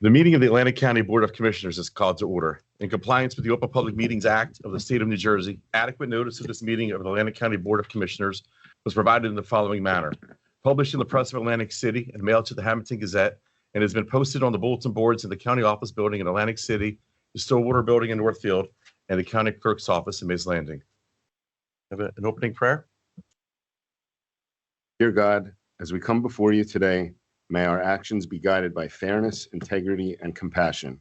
The meeting of the Atlantic County Board of Commissioners is called to order. In compliance with the Open Public Meetings Act of the State of New Jersey, adequate notice of this meeting of the Atlantic County Board of Commissioners was provided in the following manner. Published in the Press of Atlantic City and mailed to the Hamilton Gazette, and has been posted on the bulletin boards in the County Office Building in Atlantic City, the Stillwater Building in Northfield, and the County Clerk's Office in Mays Landing. Have an opening prayer? Dear God, as we come before you today, may our actions be guided by fairness, integrity, and compassion.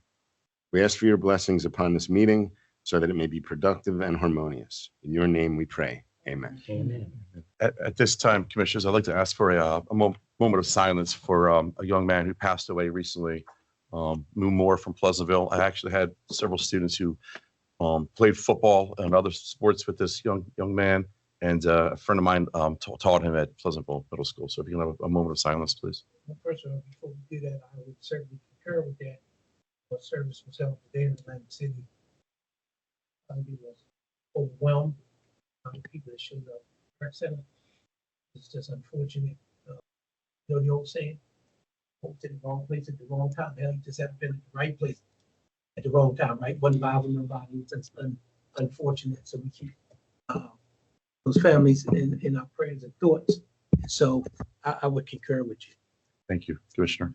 We ask for your blessings upon this meeting so that it may be productive and harmonious. In your name we pray. Amen. Amen. At this time, Commissioners, I'd like to ask for a moment of silence for a young man who passed away recently, Moo Moore from Pleasantville. I actually had several students who played football and other sports with this young man, and a friend of mine taught him at Pleasantville Middle School. So if you can have a moment of silence, please. Well, first of all, before we do that, I would certainly concur with that. What service was held today in Atlantic City. I was overwhelmed. How many people that showed up. Rec Center. It's just unfortunate. You know the old saying, "Folks in the wrong place at the wrong time." Hell, you just haven't been at the right place at the wrong time, right? Wasn't bothering nobody. It's just unfortunate. So we keep those families in our prayers and thoughts. So I would concur with you. Thank you, Commissioner.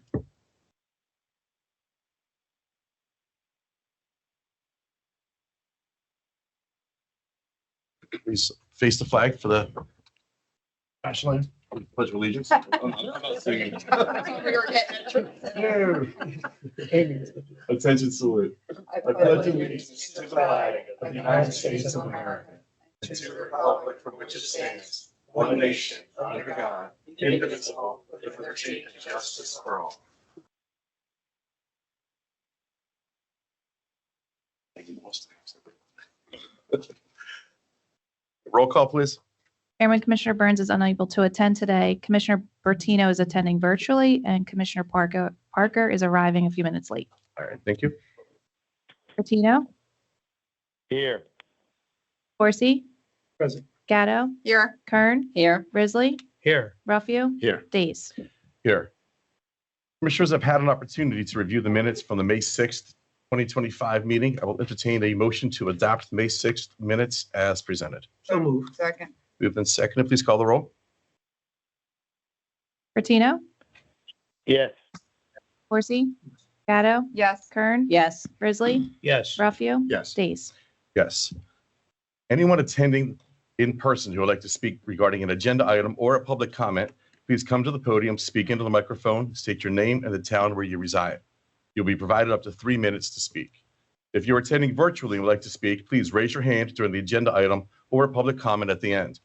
Please face the flag for the national anthem. Pledge of allegiance. I'm not singing. Attention salute. I pledge allegiance to the flag of the United States of America and to the republic for which it stands, one nation, under God, indivisible, with liberty and justice for all. Thank you. Roll call, please. Chairman Commissioner Burns is unable to attend today. Commissioner Bertino is attending virtually, and Commissioner Parker is arriving a few minutes late. All right, thank you. Bertino, Here. Corsi, Present. Gatto, Here. Kern, Here. Risley, Here. Ruffio, Here. Days. Here. Commissioners have had an opportunity to review the minutes from the May 6th, 2025 meeting. I will entertain a motion to adopt May 6th minutes as presented. So moved. Second. Moved and seconded. Please call the roll. Bertino, Yes. Corsi, Gatto, Yes. Kern, Yes. Risley, Yes. Ruffio, Yes. Days. Yes. Anyone attending in person who would like to speak regarding an agenda item or a public comment, please come to the podium, speak into the microphone, state your name and the town where you reside. You'll be provided up to 3 minutes to speak. If you're attending virtually and would like to speak, please raise your hand during the agenda item or a public comment at the end.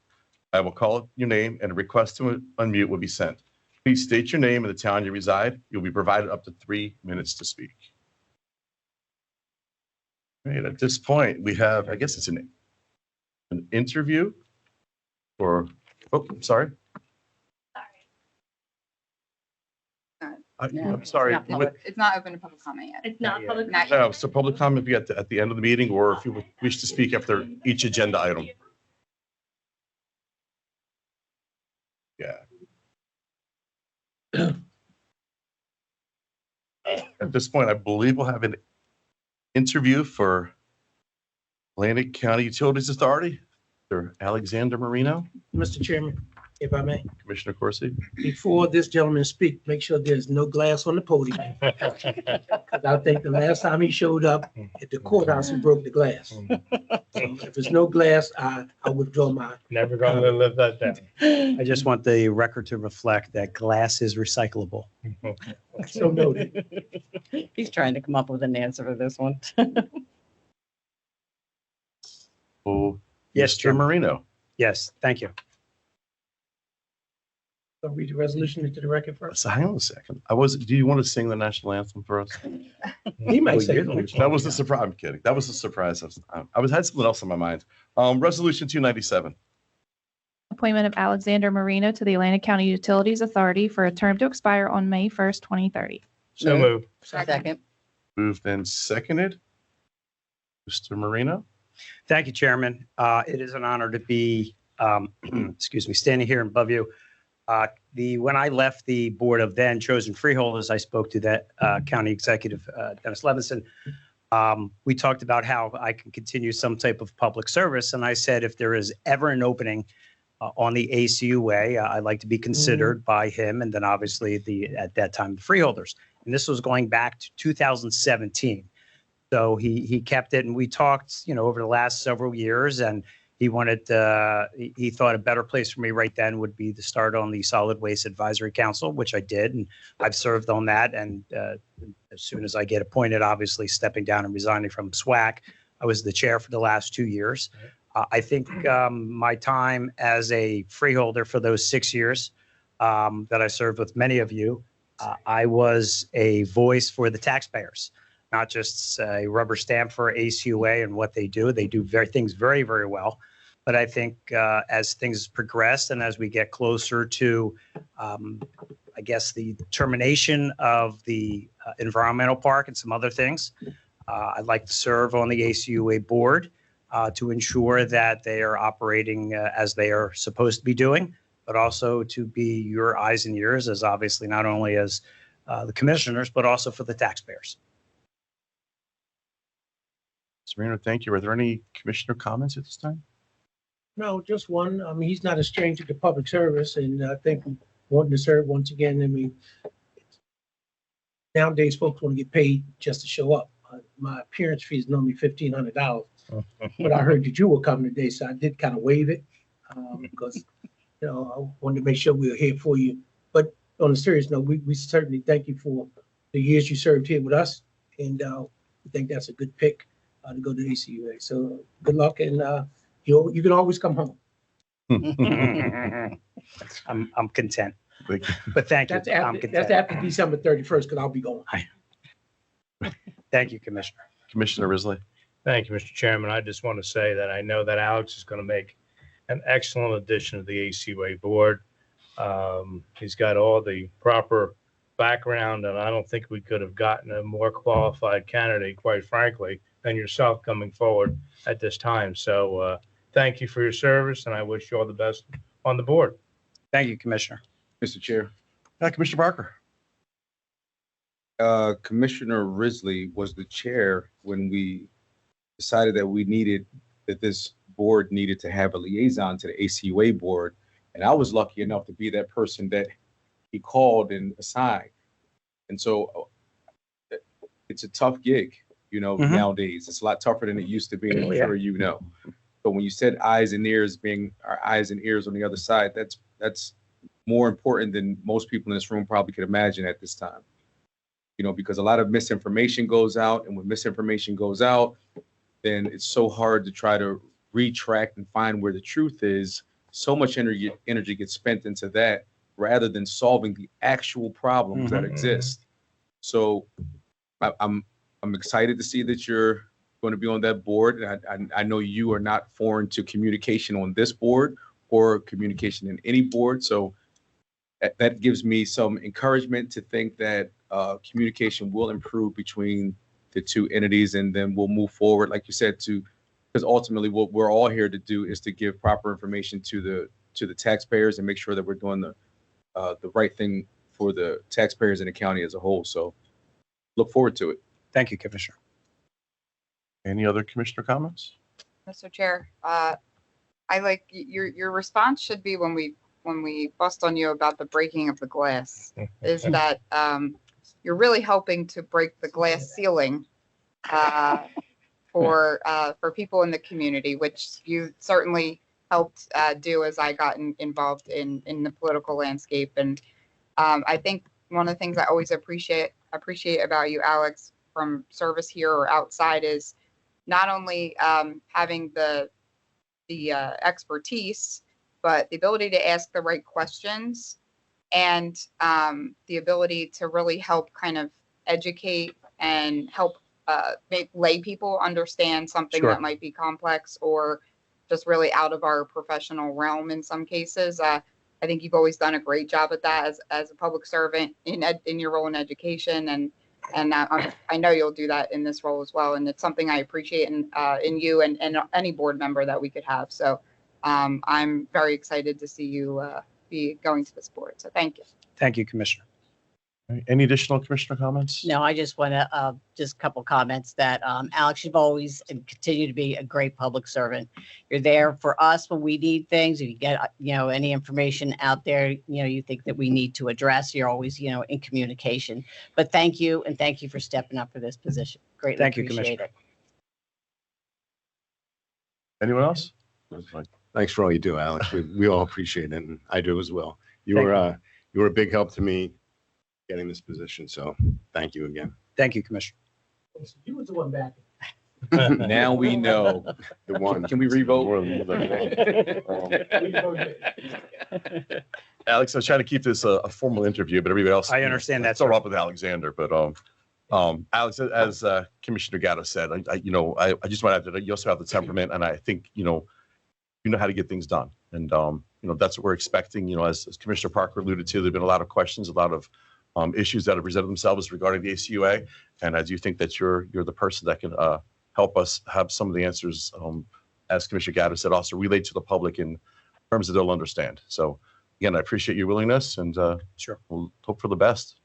I will call your name and a request to unmute will be sent. Please state your name and the town you reside. You'll be provided up to 3 minutes to speak. All right, at this point, we have, I guess it's an interview or, oh, I'm sorry. I'm sorry. It's not open to public comment yet. It's not public. Not No, so public comment will be at the end of the meeting, or if you wish to speak after each agenda item. Yeah. At this point, I believe we'll have an interview for Atlantic County Utilities Authority, Mr. Alexander Marino, Mr. Chairman, if I may, Commissioner Corsi. before this gentleman speak, make sure there's no glass on the podium. 'Cause I think the last time he showed up at the courthouse, he broke the glass. So if there's no glass, I withdraw my. Never gonna live that down. I just want the record to reflect that glass is recyclable. So noted. He's trying to come up with an answer for this one. Oh, Yes, Mr. Chairman. Marino. Yes, thank you. I'll read the resolution into the record first. So hang on a second. Do you want to sing the national anthem for us? He might say. That was the surprise. I'm kidding. That was the surprise. I had something else in my mind. Resolution 297. Appointment of Alexander Marino to the Atlantic County Utilities Authority for a term to expire on May 1st, 2030. So moved. Second. Moved and seconded. Mr. Marino. Thank you, Chairman. It is an honor to be, excuse me, standing here above you When I left the board of then chosen freeholders, I spoke to that county executive, Dennis Levinson. We talked about how I can continue some type of public service. And I said, if there is ever an opening on the ACUA, I'd like to be considered by him. And then obviously at that time, the freeholders. And this was going back to 2017. So he kept it, and we talked, over the last several years, and he thought a better place for me right then would be to start on the Solid Waste Advisory Council, which I did, and I've served on that. And as soon as I get appointed, obviously stepping down and resigning from SWAC, I was the chair for the last 2 years. I think my time as a freeholder for those 6 years that I served with many of you, I was a voice for the taxpayers, not just a rubber stamp for ACUA and what they do. They do things very, very well. But I think as things progress and as we get closer to, I guess, the termination of the environmental park and some other things, I'd like to serve on the ACUA board to ensure that they are operating as they are supposed to be doing, but also to be your eyes and ears, as obviously not only as the commissioners, but also for the taxpayers. Mr. Marino, thank you. Are there any commissioner comments at this time? No, just one. I mean, he's not a stranger to public service, and I think wanting to serve once again. I mean, nowadays folks want to get paid just to show up. My appearance fee is normally $1,500, but I heard that you were coming today, so I did kind of waive it because I wanted to make sure we were here for you. But on a serious note, we certainly thank you for the years you served here with us, and we think that's a good pick to go to ACUA. So good luck, and you can always come home. I'm content, Thank you. but thank you. I'm That's content. after December 31st, because I'll be going. Thank you, Commissioner. Commissioner Risley. Thank you, Mr. Chairman. I just want to say that I know that Alex is going to make an excellent addition to the ACUA board. He's got all the proper background, and I don't think we could have gotten a more qualified candidate, quite frankly, than yourself coming forward at this time. So thank you for your service, and I wish you all the best on the board. Thank you, Commissioner. Mr. Chair, Commissioner Barker. Commissioner Risley was the chair when we decided that this board needed to have a liaison to the ACUA board. And I was lucky enough to be that person that he called and assigned. And so it's a tough gig, nowadays. It's a lot tougher than it used to be. I'm sure you know. But when you said eyes and ears, being our eyes and ears on the other side, that's more important than most people in this room probably could imagine at this time. Because a lot of misinformation goes out, and when misinformation goes out, then it's so hard to try to retract and find where the truth is. So much energy gets spent into that rather than solving the actual problems that exist. So I'm excited to see that you're going to be on that board. And I know you are not foreign to communication on this board or communication in any board. So that gives me some encouragement to think that communication will improve between the two entities, and then we'll move forward, like you said, because ultimately what we're all here to do is to give proper information to the taxpayers and make sure that we're doing the right thing for the taxpayers in the county as a whole. So look forward to it. Thank you, Commissioner. Any other commissioner comments? Mr. Chair, I like your response should be when we bust on you about the breaking of the glass, is that you're really helping to break the glass ceiling for people in the community, which you certainly helped do as I got involved in the political landscape. And I think one of the things I always appreciate about you, Alex, from service here or outside, is not only having the expertise, but the ability to ask the right questions, and the ability to really help kind of educate and help make lay people understand something Sure. that might be complex or just really out of our professional realm in some cases. I think you've always done a great job at that as a public servant in your role in education, and I know you'll do that in this role as well. And it's something I appreciate in you and any board member that we could have. So I'm very excited to see you be going to this board. So thank you. Thank you, Commissioner. All right, any additional commissioner comments? No, I just want to, just a couple comments that, Alex, you've always and continue to be a great public servant. You're there for us when we need things. If you get, any information out there, you think that we need to address, you're always, in communication. But thank you, and thank you for stepping up for this position. Greatly Thank you, appreciate Commissioner. it. Anyone else? Thanks for all you do, Alex. We all appreciate it, and I do as well. You Thank were a big help to me getting this position, so thank you again. Thank you, Commissioner. You was the one back. Now we know. The one. Can we revote? More than one. Alex, I was trying to keep this a formal interview, but everybody else. I understand that, It's all sir. up with Alexander, but Alex, as Commissioner Gatto said, I just want to add that you also have the temperament, and I think you know how to get things done, and that's what we're expecting. As Commissioner Parker alluded to, there've been a lot of questions, a lot of issues that have presented themselves regarding the ACUA, and I do think that you're the person that can help us have some of the answers, as Commissioner Gatto said, also relayed to the public in terms that they'll understand. So again, I appreciate your willingness, and Sure. we'll hope for the best.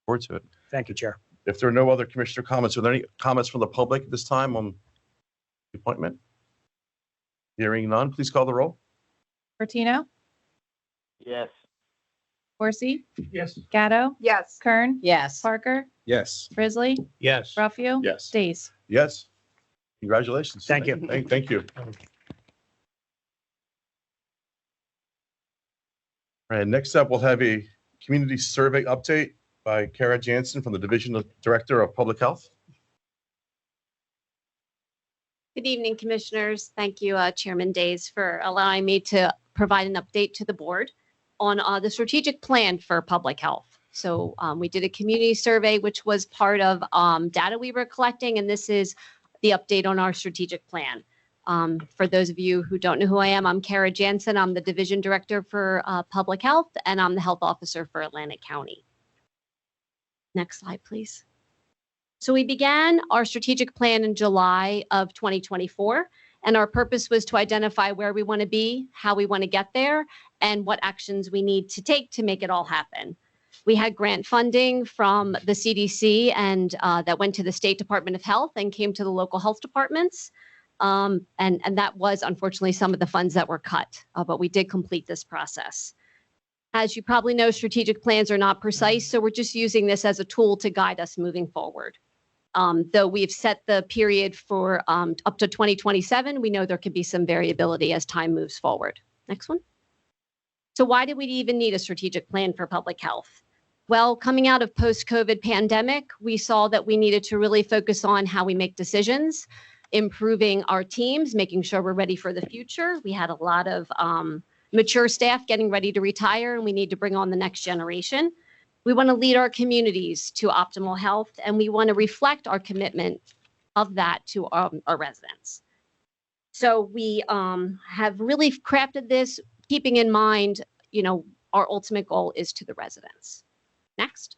Look forward to it. Thank you, Chair. If there are no other commissioner comments, are there any comments from the public at this time on the appointment? Hearing none, please call the roll. Bertino, Yes. Horsey, Yes. Gatto, Yes. Kern, Yes. Parker, Yes. Frisley, Yes. Ruffio. Yes. Days. Yes. Congratulations. Thank you. Thank you. All right, next up, we'll have a community survey update by Kara Jansen from the Division Director of Public Health. Good evening, Commissioners. Thank you, Chairman Days, for allowing me to provide an update to the board on the strategic plan for public health. So we did a community survey, which was part of data we were collecting, and this is the update on our strategic plan. For those of you who don't know who I am, I'm Kara Jansen. I'm the Division Director for Public Health, and I'm the Health Officer for Atlantic County. Next slide, please. So we began our strategic plan in July of 2024, and our purpose was to identify where we want to be, how we want to get there, and what actions we need to take to make it all happen. We had grant funding from the CDC and that went to the State Department of Health and came to the local health departments. And that was unfortunately some of the funds that were cut, but we did complete this process. As you probably know, strategic plans are not precise, so we're just using this as a tool to guide us moving forward. Though we've set the period for up to 2027, we know there could be some variability as time moves forward. Next one. So why do we even need a strategic plan for public health? Well, coming out of post-COVID pandemic, we saw that we needed to really focus on how we make decisions, improving our teams, making sure we're ready for the future. We had a lot of mature staff getting ready to retire, and we need to bring on the next generation. We want to lead our communities to optimal health, and we want to reflect our commitment of that to our residents. So we have really crafted this, keeping in mind, our ultimate goal is to the residents. Next.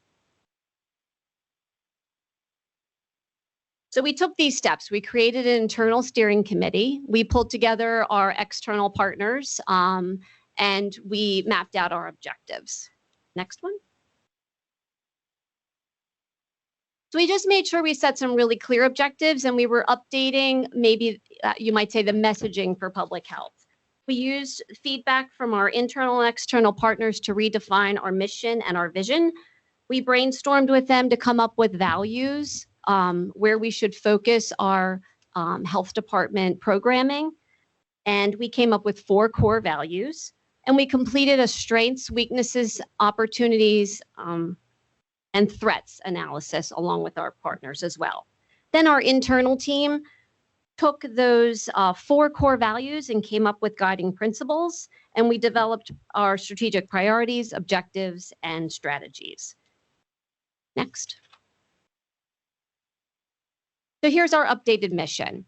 So we took these steps. We created an internal steering committee. We pulled together our external partners, and we mapped out our objectives. Next one. So we just made sure we set some really clear objectives, and we were updating, maybe you might say, the messaging for public health. We used feedback from our internal and external partners to redefine our mission and our vision. We brainstormed with them to come up with values, where we should focus our health department programming. And we came up with 4 core values. And we completed a strengths, weaknesses, opportunities, and threats analysis along with our partners as well. Then our internal team took those 4 core values and came up with guiding principles, and we developed our strategic priorities, objectives, and strategies. Next. So here's our updated mission: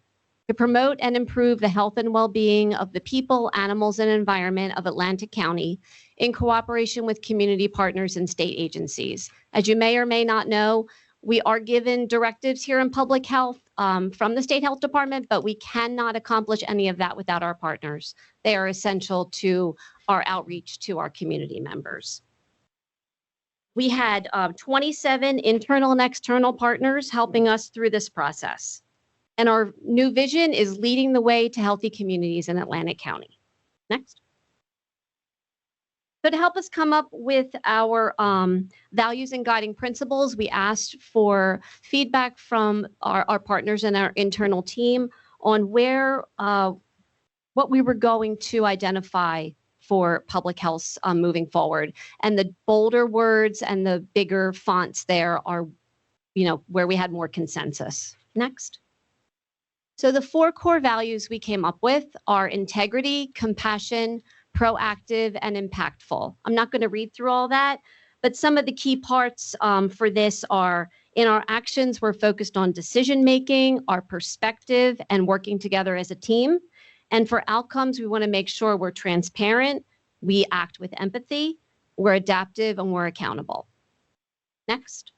to promote and improve the health and well-being of the people, animals, and environment of Atlantic County in cooperation with community partners and state agencies. As you may or may not know, We are given directives here in public health from the state health department, but we cannot accomplish any of that without our partners. They are essential to our outreach to our community members. We had 27 internal and external partners helping us through this process. And our new vision is leading the way to healthy communities in Atlantic County. Next. So to help us come up with our values and guiding principles, we asked for feedback from our partners and our internal team on where, what we were going to identify for public health moving forward. And the bolder words and the bigger fonts there are, where we had more consensus. Next. So the 4 core values we came up with are integrity, compassion, proactive, and impactful. I'm not going to read through all that, but some of the key parts for this are in our actions, we're focused on decision making, our perspective, and working together as a team. And for outcomes, we want to make sure we're transparent, we act with empathy, we're adaptive, and we're accountable. Next.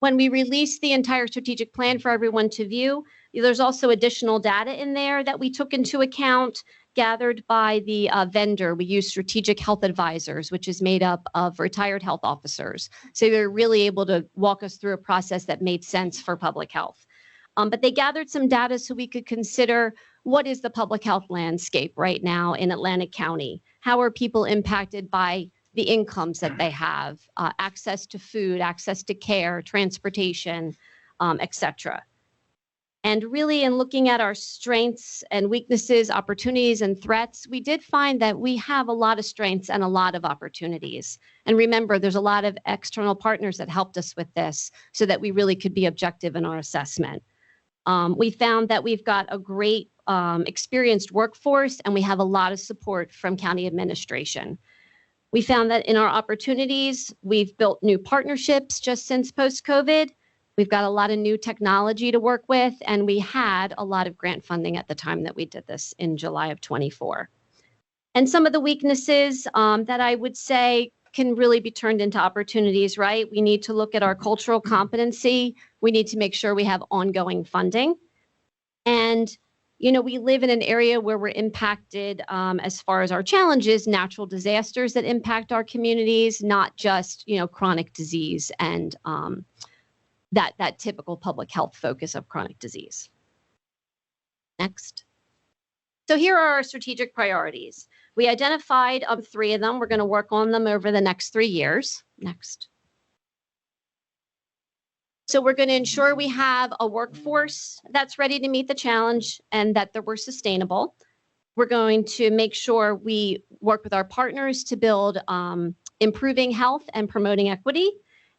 When we released the entire strategic plan for everyone to view, there's also additional data in there that we took into account, gathered by the vendor. We use Strategic Health Advisors, which is made up of retired health officers. So they're really able to walk us through a process that made sense for public health. But they gathered some data so we could consider what is the public health landscape right now in Atlantic County? How are people impacted by the incomes that they have, access to food, access to care, transportation, et cetera. And really in looking at our strengths and weaknesses, opportunities and threats, we did find that we have a lot of strengths and a lot of opportunities. And remember, there's a lot of external partners that helped us with this so that we really could be objective in our assessment. We found that we've got a great experienced workforce and we have a lot of support from county administration. We found that in our opportunities, we've built new partnerships just since post-COVID. We've got a lot of new technology to work with, and we had a lot of grant funding at the time that we did this in July of 24. And some of the weaknesses that I would say can really be turned into opportunities, right? We need to look at our cultural competency. We need to make sure we have ongoing funding. And, we live in an area where we're impacted as far as our challenges, natural disasters that impact our communities, not just, chronic disease and that typical public health focus of chronic disease. Next. So here are our strategic priorities. We identified 3 of them. We're going to work on them over the next 3 years. Next. So we're going to ensure we have a workforce that's ready to meet the challenge and that we're sustainable. We're going to make sure we work with our partners to build improving health and promoting equity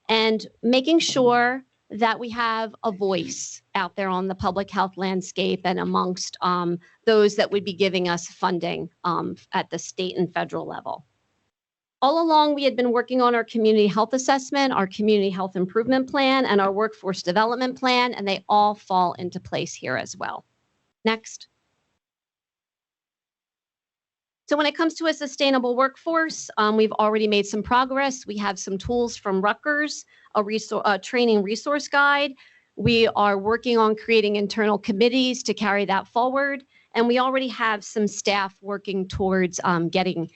and making sure that we have a voice out there on the public health landscape and amongst those that would be giving us funding at the state and federal level. All along, we had been working on our community health assessment, our community health improvement plan, and our workforce development plan, and they all fall into place here as well. Next. So when it comes to a sustainable workforce, we've already made some progress. We have some tools from Rutgers, a training resource guide. We are working on creating internal committees to carry that forward. And we already have some staff working towards getting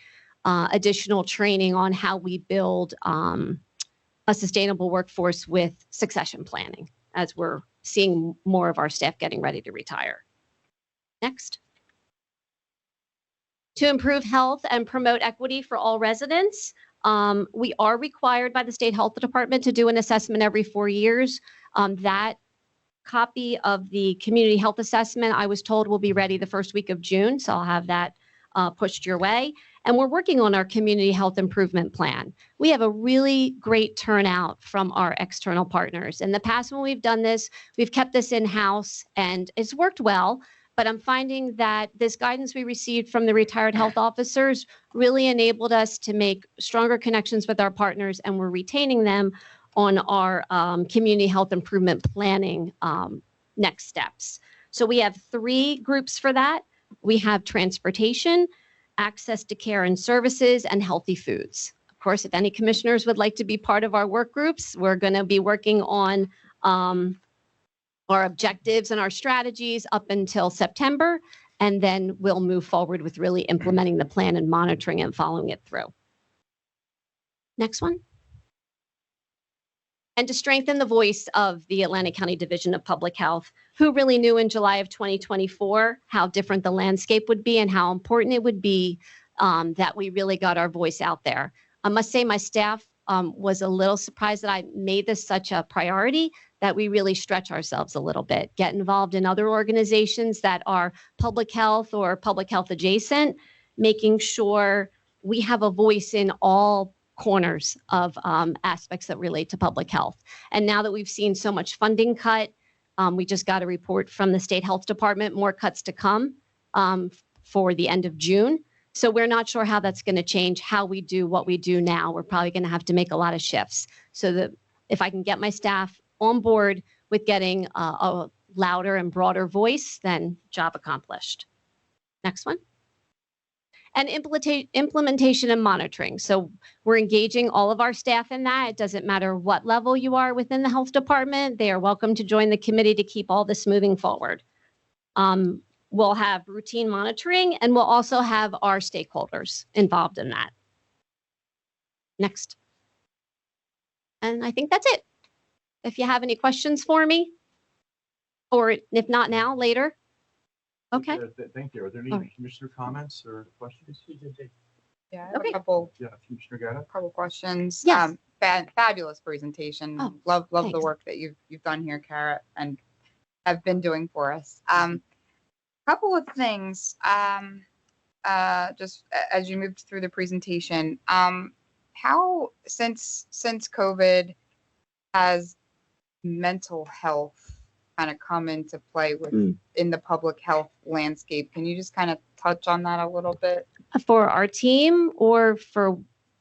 additional training on how we build a sustainable workforce with succession planning as we're seeing more of our staff getting ready to retire. Next. To improve health and promote equity for all residents, we are required by the State Health Department to do an assessment every 4 years. That copy of the community health assessment, I was told, will be ready the first week of June, so I'll have that pushed your way. And we're working on our community health improvement plan. We have a really great turnout from our external partners. In the past, when we've done this, we've kept this in-house and it's worked well. But I'm finding that this guidance we received from the retired health officers really enabled us to make stronger connections with our partners, and we're retaining them on our community health improvement planning next steps. So we have 3 groups for that. We have transportation, access to care and services, and healthy foods. Of course, if any commissioners would like to be part of our work groups, we're going to be working on our objectives and our strategies up until September, and then we'll move forward with really implementing the plan and monitoring and following it through. Next one. And to strengthen the voice of the Atlantic County Division of Public Health, who really knew in July of 2024 how different the landscape would be and how important it would be that we really got our voice out there. I must say my staff was a little surprised that I made this such a priority, that we really stretch ourselves a little bit, get involved in other organizations that are public health or public health adjacent, making sure we have a voice in all corners of aspects that relate to public health. And now that we've seen so much funding cut, we just got a report from the State Health Department, more cuts to come for the end of June. So we're not sure how that's going to change how we do what we do now. We're probably going to have to make a lot of shifts. So that if I can get my staff on board with getting a louder and broader voice, then job accomplished. Next one. And implementation and monitoring. So we're engaging all of our staff in that. It doesn't matter what level you are within the health department. They are welcome to join the committee to keep all this moving forward. We'll have routine monitoring, and we'll also have our stakeholders involved in that. Next. And I think that's it. If you have any questions for me, or if not now, later. Okay. Thank you. Are there All any right. commissioner comments or questions? Yeah, I have Okay. a couple Yeah, Commissioner Gata. questions. Yes. Fabulous presentation. Oh, Love the thanks. work that you've done here, Kara, and have been doing for us. Couple of things. Just as you moved through the presentation, how since COVID has mental health kind of come into play in the public health landscape? Can you just kind of touch on that a little bit? For our team or for,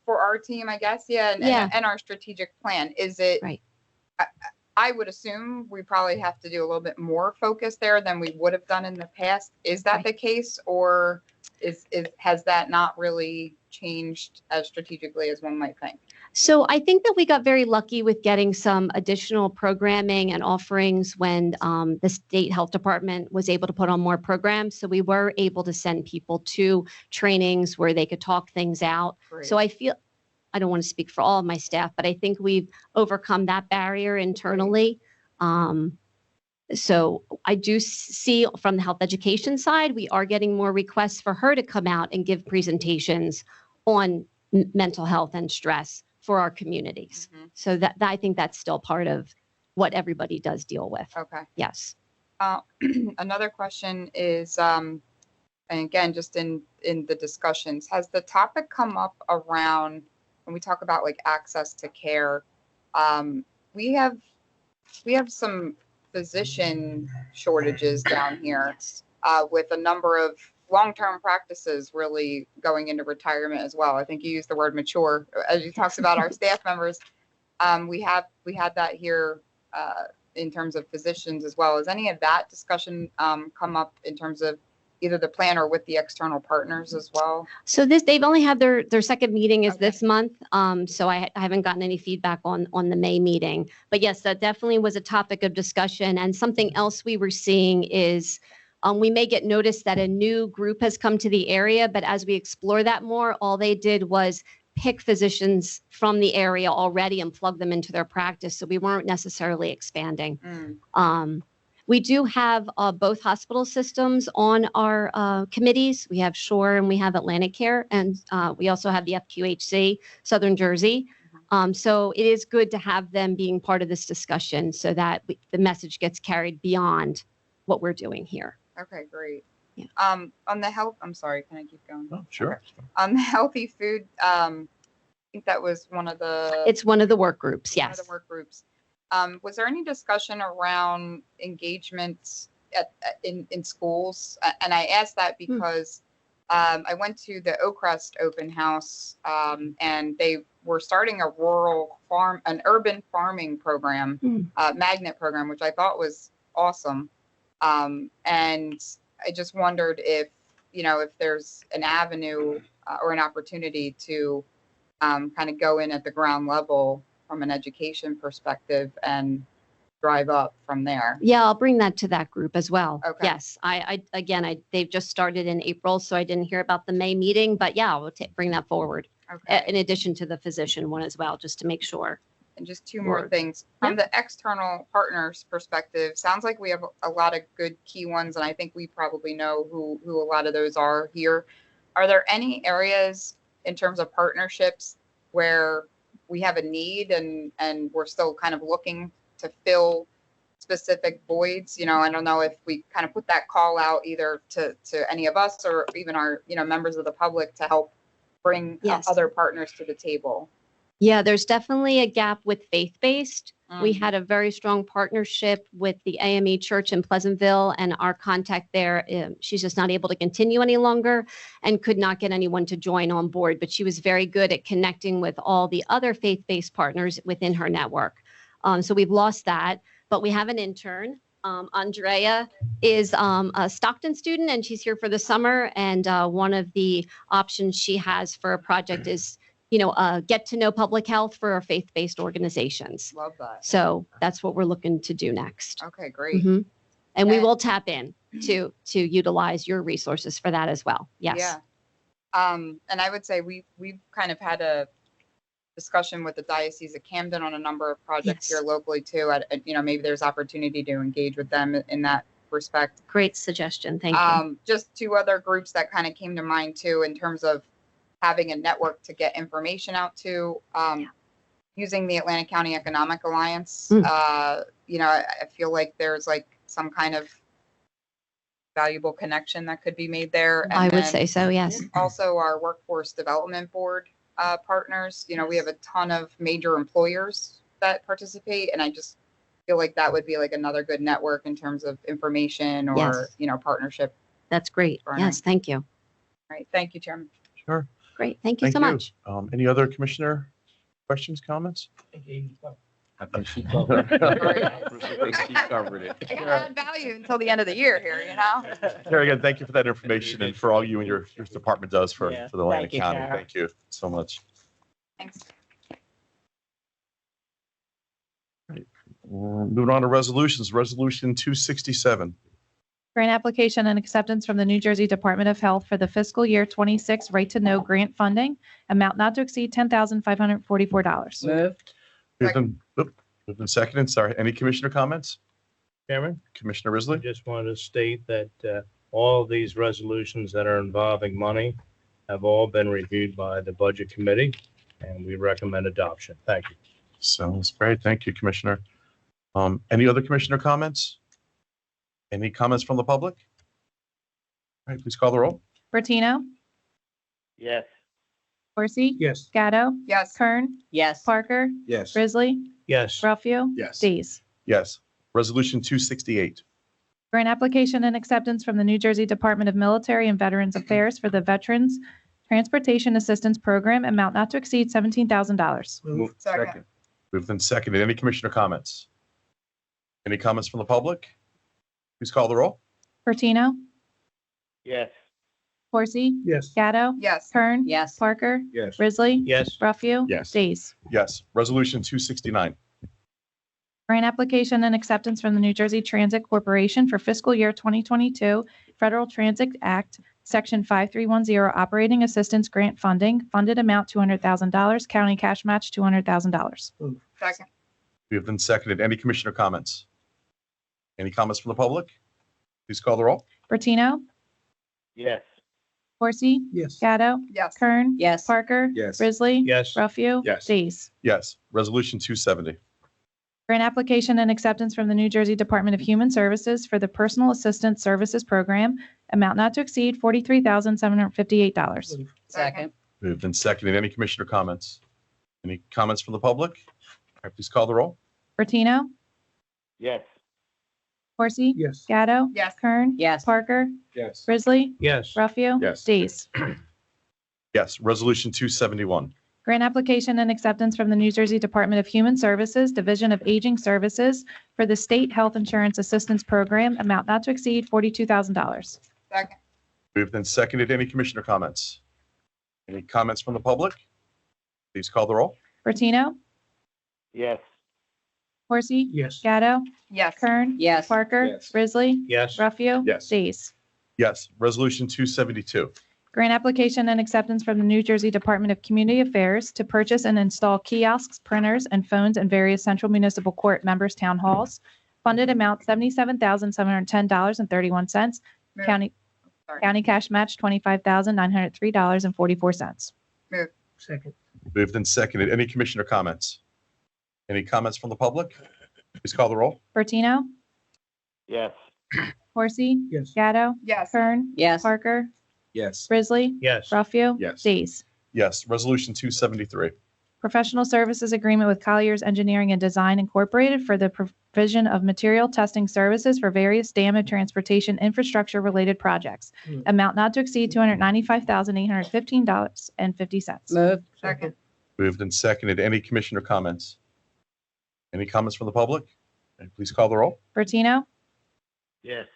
For our team, I guess, yeah, and our strategic plan. Is it Right. I would assume we probably have to do a little bit more focus there than we would have done in the past. Is that the case, or has that not really changed as strategically as one might think? so I think that we got very lucky with getting some additional programming and offerings when the state health department was able to put on more programs. So we were able to send people to trainings where they could talk things out. So I feel, I don't want to speak for all of my staff, but I think we've overcome that barrier internally. So I do see from the health education side, we are getting more requests for her to come out and give presentations on mental health and stress for our communities. Mhm. So that I think that's still part of what everybody does deal with. Okay. Yes. Another question is, and again, just in the discussions, has the topic come up around when we talk about like access to care? We have some physician shortages down here, with a number of long-term practices really going into retirement as well. I think you used the word mature as you talked about our staff members. We had that here in terms of physicians as well. Has any of that discussion come up in terms of either the plan or with the external partners as well? So they've only had their second meeting is Okay. this month. So I haven't gotten any feedback on the May meeting. But yes, that definitely was a topic of discussion. And something else we were seeing is we may get notice that a new group has come to the area, but as we explore that more, all they did was pick physicians from the area already and plug them into their practice. So we weren't necessarily expanding. We do have both hospital systems on our committees. We have Shore and we have Atlantic Care, and we also have the FQHC, Southern Jersey. So it is good to have them being part of this discussion so that the message gets carried beyond what we're doing here. Okay, great. Yeah. On the health, I'm sorry, can I keep going? Oh, sure. On the healthy food, I think that was one of the. It's one of the work groups, one of yes. the work groups. Was there any discussion around engagement in schools? And I asked that because I went to the Oakcrest open house, and they were starting a an urban farming program, magnet program, which I thought was awesome. And I just wondered if there's an avenue or an opportunity to kind of go in at the ground level from an education perspective and drive up from there. Yeah, I'll bring that to that group as well. Okay. Yes, they've just started in April, so I didn't hear about the May meeting, but yeah, we'll bring that forward. Okay. In addition to the physician one as well, just to make sure. And just two more Word. things. From the external partners perspective, sounds like we have a lot of good key ones, and I think we probably know who a lot of those are here. Are there any areas in terms of partnerships where we have a need and we're still kind of looking to fill specific voids? I don't know if we kind of put that call out either to any of us or even our, members of the public to help bring Yes. other partners to the table. Yeah, there's definitely a gap with faith-based. We Mm. had a very strong partnership with the AME Church in Pleasantville, and our contact there, she's just not able to continue any longer and could not get anyone to join on board. But she was very good at connecting with all the other faith-based partners within her network. So we've lost that, but we have an intern. Andrea is a Stockton student, and she's here for the summer. And one of the options she has for a project is get to know public health for our faith-based organizations. Love that. So that's what we're looking to do next. Okay, great. Mhm. And we And- will tap in to utilize your resources for that as well. Yes. Yeah. And I would say we've kind of had a discussion with the Diocese of Camden on a number of projects Yes. here locally too. Maybe there's opportunity to engage with them in that respect. Great suggestion. Thank you. Just two other groups that kind of came to mind too, in terms of having a network to get information out to, using the Atlantic County Economic Alliance. Mm. I feel like there's like some kind of valuable connection that could be made there. And I would then say so. Yes. also our Workforce Development Board partners. We have a ton of major employers that participate, and I just feel like that would be like another good network in terms of information or, Yes. partnership. That's great. Right. Yes. Thank you. All right. Thank you, Chairman. Sure. Great. Thank you Thank so much. Any other commissioner questions, comments? I think she covered it. Very I think she covered it. I gotta add value until the end of the year here, Terry, again, thank you for that information and for all you and your department does for Yeah. the Atlantic Thank you, County. Tara. Thank you so much. Thanks. Moving on to resolutions, Resolution 267. Grant application and acceptance from the New Jersey Department of Health for the fiscal year 26 Right to Know grant funding, amount not to exceed $10,544. Move. Moved and seconded. Sorry, any commissioner comments? Chairman, Commissioner I Risley? just wanted to state that all of these resolutions that are involving money have all been reviewed by the Budget Committee, and we recommend adoption. Thank you. Sounds great. Thank you, Commissioner. Any other commissioner comments? Any comments from the public? All right, please call the roll. Bertino, Yes. Horsey, Yes. Gatto, Yes. Kern, Yes. Parker, Yes. Risley, Yes. Ruffio. Yes. Dees. Yes. Resolution 268. Grant application and acceptance from the New Jersey Department of Military and Veterans Affairs for the Veterans Transportation Assistance Program, amount not to exceed $17,000. Move. Second. Moved and seconded. Any commissioner comments? Any comments from the public? Please call the roll. Bertino, Yes. Horsey, Yes. Gatto, Yes. Kern, Yes. Parker, Yes. Risley, Yes. Ruffio. Yes. Dees. Yes. Resolution 269. Grant application and acceptance from the New Jersey Transit Corporation for fiscal year 2022 Federal Transit Act, Section 5310, Operating Assistance Grant Funding, funded amount $200,000, county cash match $200,000. Second. Moved and seconded. Any commissioner comments? Any comments from the public? Please call the roll. Bertino, Yes. Horsey, Yes. Gatto, Yes. Kern, Yes. Parker, Yes. Risley, Yes. Ruffio. Yes. Dees. Yes. Resolution 270. Grant application and acceptance from the New Jersey Department of Human Services for the Personal Assistance Services Program, amount not to exceed $43,758. Move. Second. Moved and seconded. Any commissioner comments? Any comments from the public? All right, please call the roll. Bertino, Yes. Horsey, Yes. Gatto, Yes. Kern, Yes. Parker, Yes. Risley, Yes. Ruffio. Yes. Dees. Yes. Resolution 271. Grant application and acceptance from the New Jersey Department of Human Services, Division of Aging Services for the State Health Insurance Assistance Program, amount not to exceed $42,000. Please call the roll. Bertino, yes, Horsey, Yes. Gatto, Yes. Kern, Yes. Parker, Yes. Risley, yes, Ruffio. Yes. Days. Yes. Resolution 272. Grant application and acceptance from the New Jersey Department of Community Affairs to purchase and install kiosks, printers, and phones in various central municipal court members' town halls. Funded amount $77,710.31. Move. County, Sorry. county cash match $25,903.44. Second. Moved and seconded. Any commissioner comments? Any comments from the public? Please call the roll. Bertino, yes, Horsey, Yes. Gatto, Yes. Kern, Yes. Parker, Yes. Risley, yes, Ruffio. Yes. Days. Yes. Resolution 273. Professional services agreement with Colliers Engineering and Design Incorporated for the provision of material testing services for various dam and transportation infrastructure-related projects. Hmm. Amount not to exceed $295,815.50. Move. Second. Moved and seconded. Any commissioner comments? Any comments from the public? Okay, please call the roll. Bertino, yes,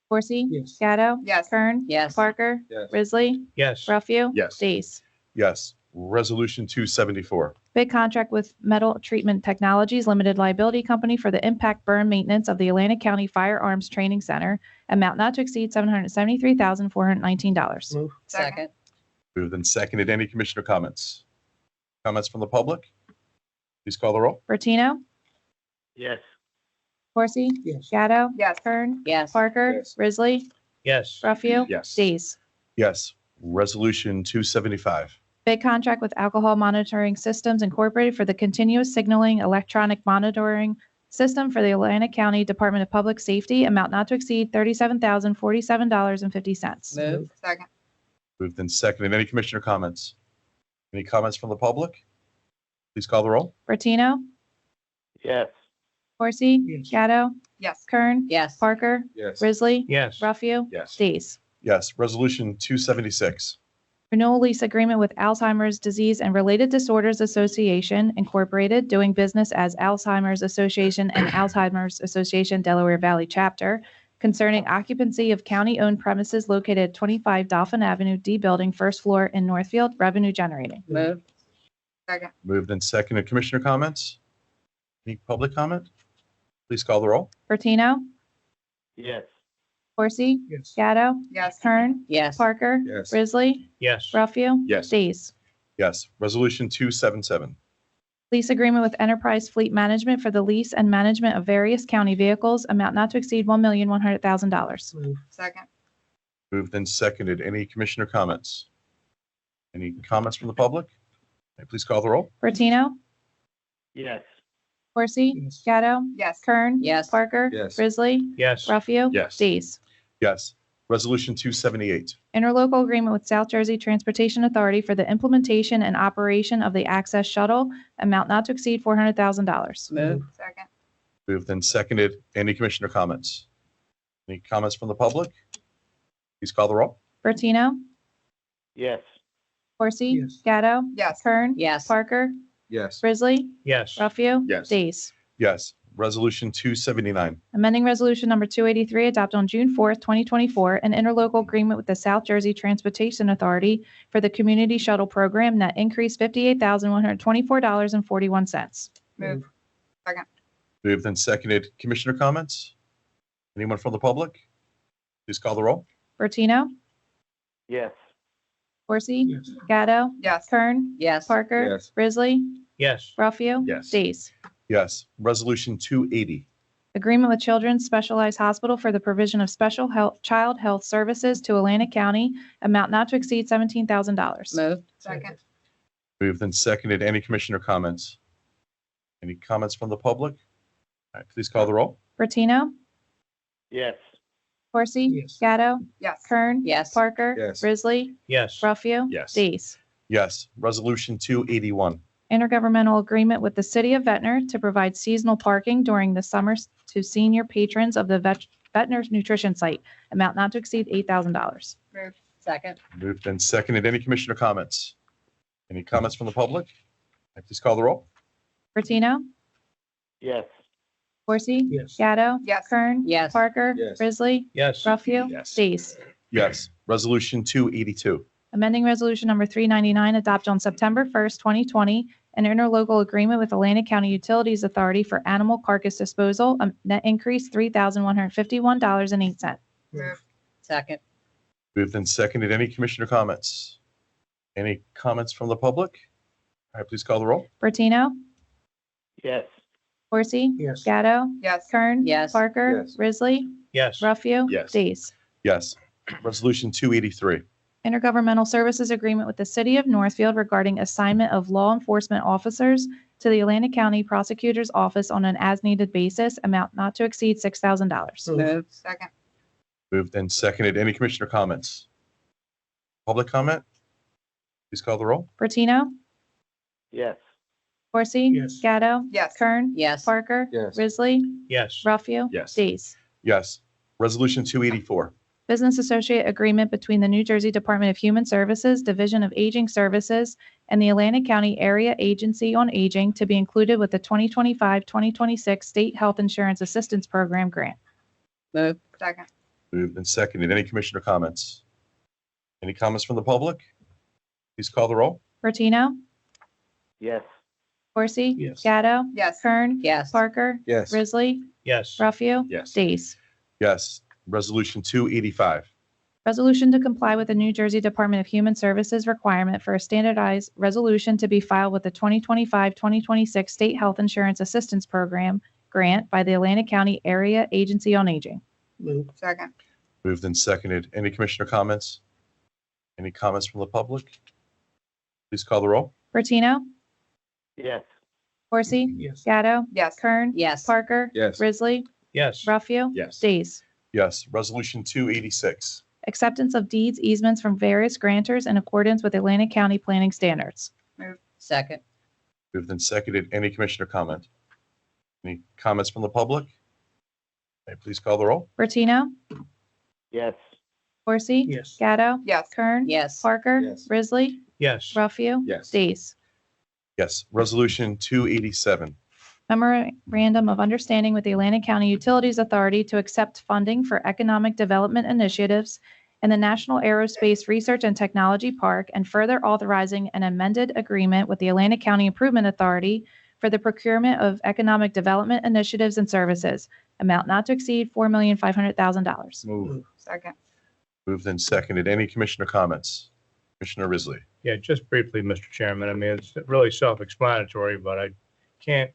Horsey, Yes. Gatto, Yes. Kern, Yes. Parker, Yes. Risley, yes, Ruffio. Yes. Days. Yes. Resolution 274. Bid contract with Metal Treatment Technologies Limited Liability Company for the impact burn maintenance of the Atlantic County Firearms Training Center. Amount not to exceed $773,419. Move. Second. Moved and seconded. Any commissioner comments? Comments from the public? Please call the roll. Bertino, yes, Horsey, Yes. Gatto, Yes. Kern, Yes. Parker, Yes. Risley, yes, Ruffio. Yes. Days. Yes. Resolution 275. Bid contract with Alcohol Monitoring Systems Incorporated for the continuous signaling electronic monitoring system for the Atlantic County Department of Public Safety. Amount not to exceed $37,047.50. Move. Second. Moved and seconded. Any commissioner comments? Any comments from the public? Please call the roll. Bertino, yes, Horsey, Yes. Gatto, Yes. Kern, Yes. Parker, Yes. Risley, yes, Ruffio. Yes. Days. Yes. Resolution 276. Renewal lease agreement with Alzheimer's Disease and Related Disorders Association Incorporated, doing business as Alzheimer's Association and Alzheimer's Association Delaware Valley Chapter, concerning occupancy of county-owned premises located at 25 Dolphin Avenue, D Building, first floor in Northfield, revenue generating. Move. Second. Moved and seconded. Commissioner comments? Any public comment? Please call the roll. Bertino, yes, Horsey, Yes. Gatto, Yes. Kern, Yes. Parker, Yes. Risley, yes, Ruffio. Yes. Days. Yes. Resolution 277. Lease agreement with Enterprise Fleet Management for the lease and management of various county vehicles, amount not to exceed $1,100,000. Move. Second. Moved and seconded. Any commissioner comments? Any comments from the public? Okay, please call the roll. Bertino, yes, Horsey, Yes. Gatto, Yes. Kern, Yes. Parker, Yes. Risley, yes, Ruffio. Yes. Days. Yes. Resolution 278. Interlocal agreement with South Jersey Transportation Authority for the implementation and operation of the Access Shuttle, amount not to exceed $400,000. Move. Second. Moved and seconded. Any commissioner comments? Any comments from the public? Please call the roll. Bertino, yes, Horsey, Yes. Gatto, Yes. Kern, Yes. Parker, Yes. Risley, yes, Ruffio. Yes. Days. Yes. Resolution 279. Amending Resolution Number 283, adopted on June 4th, 2024, an interlocal agreement with the South Jersey Transportation Authority for the Community Shuttle Program, net increase $58,124.41. Move. Second. Moved and seconded. Commissioner comments? Anyone from the public? Please call the roll. Bertino, yes, Horsey, Yes. Gatto, Yes. Kern, Yes. Parker, Yes. Risley, yes, Ruffio. Yes. Days. Yes. Resolution 280. Agreement with Children's Specialized Hospital for the provision of special health, child health services to Atlantic County, amount not to exceed $17,000. Move. Second. Moved and seconded. Any commissioner comments? Any comments from the public? All right, please call the roll. Bertino, yes, Horsey, Yes. Gatto, Yes. Kern, Yes. Parker, Yes. Risley, yes, Ruffio. Yes. Days. Yes. Resolution 281. Intergovernmental agreement with the City of Ventnor to provide seasonal parking during the summers to senior patrons of the Ventnor Nutrition Site, amount not to exceed $8,000. Move. Second. Moved and seconded. Any commissioner comments? Any comments from the public? All right, please call the roll. Bertino, yes, Horsey, Yes. Gatto, Yes. Kern, Yes. Parker, Yes. Risley, yes, Ruffio. Yes. Days. Yes. Resolution 282. Amending Resolution Number 399 adopted on September 1st, 2020, an interlocal agreement with Atlantic County Utilities Authority for animal carcass disposal, a net increase $3,151.08. Move. Second. Moved and seconded. Any commissioner comments? Any comments from the public? All right, please call the roll. Bertino, Yes. Horsey, Yes. Gatto, Yes. Kern, Yes. Parker, Yes. Risley, Yes. Ruffio, Yes. Days. Yes. Resolution 283. Intergovernmental Services Agreement with the City of Northfield regarding assignment of law enforcement officers to the Atlantic County Prosecutor's Office on an as-needed basis, amount not to exceed $6,000. Move. Second. Moved and seconded. Any commissioner comments? Public comment? Please call the roll. Bertino, Yes. Horsey, Yes. Gatto, Yes. Kern, Yes. Parker, Yes. Risley, Yes. Ruffio, Yes. Days. Yes. Resolution 284. Business Associate Agreement between the New Jersey Department of Human Services, Division of Aging Services, and the Atlantic County Area Agency on Aging to be included with the 2025-2026 State Health Insurance Assistance Program grant. Move. Second. Moved and seconded. Any commissioner comments? Any comments from the public? Please call the roll. Bertino, Yes. Horsey, Yes. Gatto, Yes. Kern, Yes. Parker, Yes. Risley, Yes. Ruffio, Yes. Days. Yes. Resolution 285. Resolution to comply with the New Jersey Department of Human Services requirement for a standardized resolution to be filed with the 2025-2026 State Health Insurance Assistance Program grant by the Atlantic County Area Agency on Aging. Move. Second. Moved and seconded. Any commissioner comments? Any comments from the public? Please call the roll. Bertino, Yes. Horsey, Yes. Gatto, Yes. Kern, Yes. Parker, Yes. Risley, Yes. Ruffio, Yes. Days. Yes. Resolution 286. Acceptance of deeds, easements from various grantors in accordance with Atlantic County planning standards. Second. Moved and seconded. Any commissioner comment? Any comments from the public? Okay, please call the roll. Bertino, Yes. Horsey, Yes. Gatto, Yes. Kern, Yes. Parker, Yes. Risley, Yes. Ruffio, Yes. Days. Yes. Resolution 287. Memorandum of Understanding with the Atlantic County Utilities Authority to accept funding for economic development initiatives in the National Aerospace Research and Technology Park, and further authorizing an amended agreement with the Atlantic County Improvement Authority for the procurement of economic development initiatives and services, amount not to exceed $4,500,000. Move. Second. Moved and seconded. Any commissioner comments? Commissioner Risley. Yeah, just briefly, Mr. Chairman. I mean, it's really self-explanatory, but I can't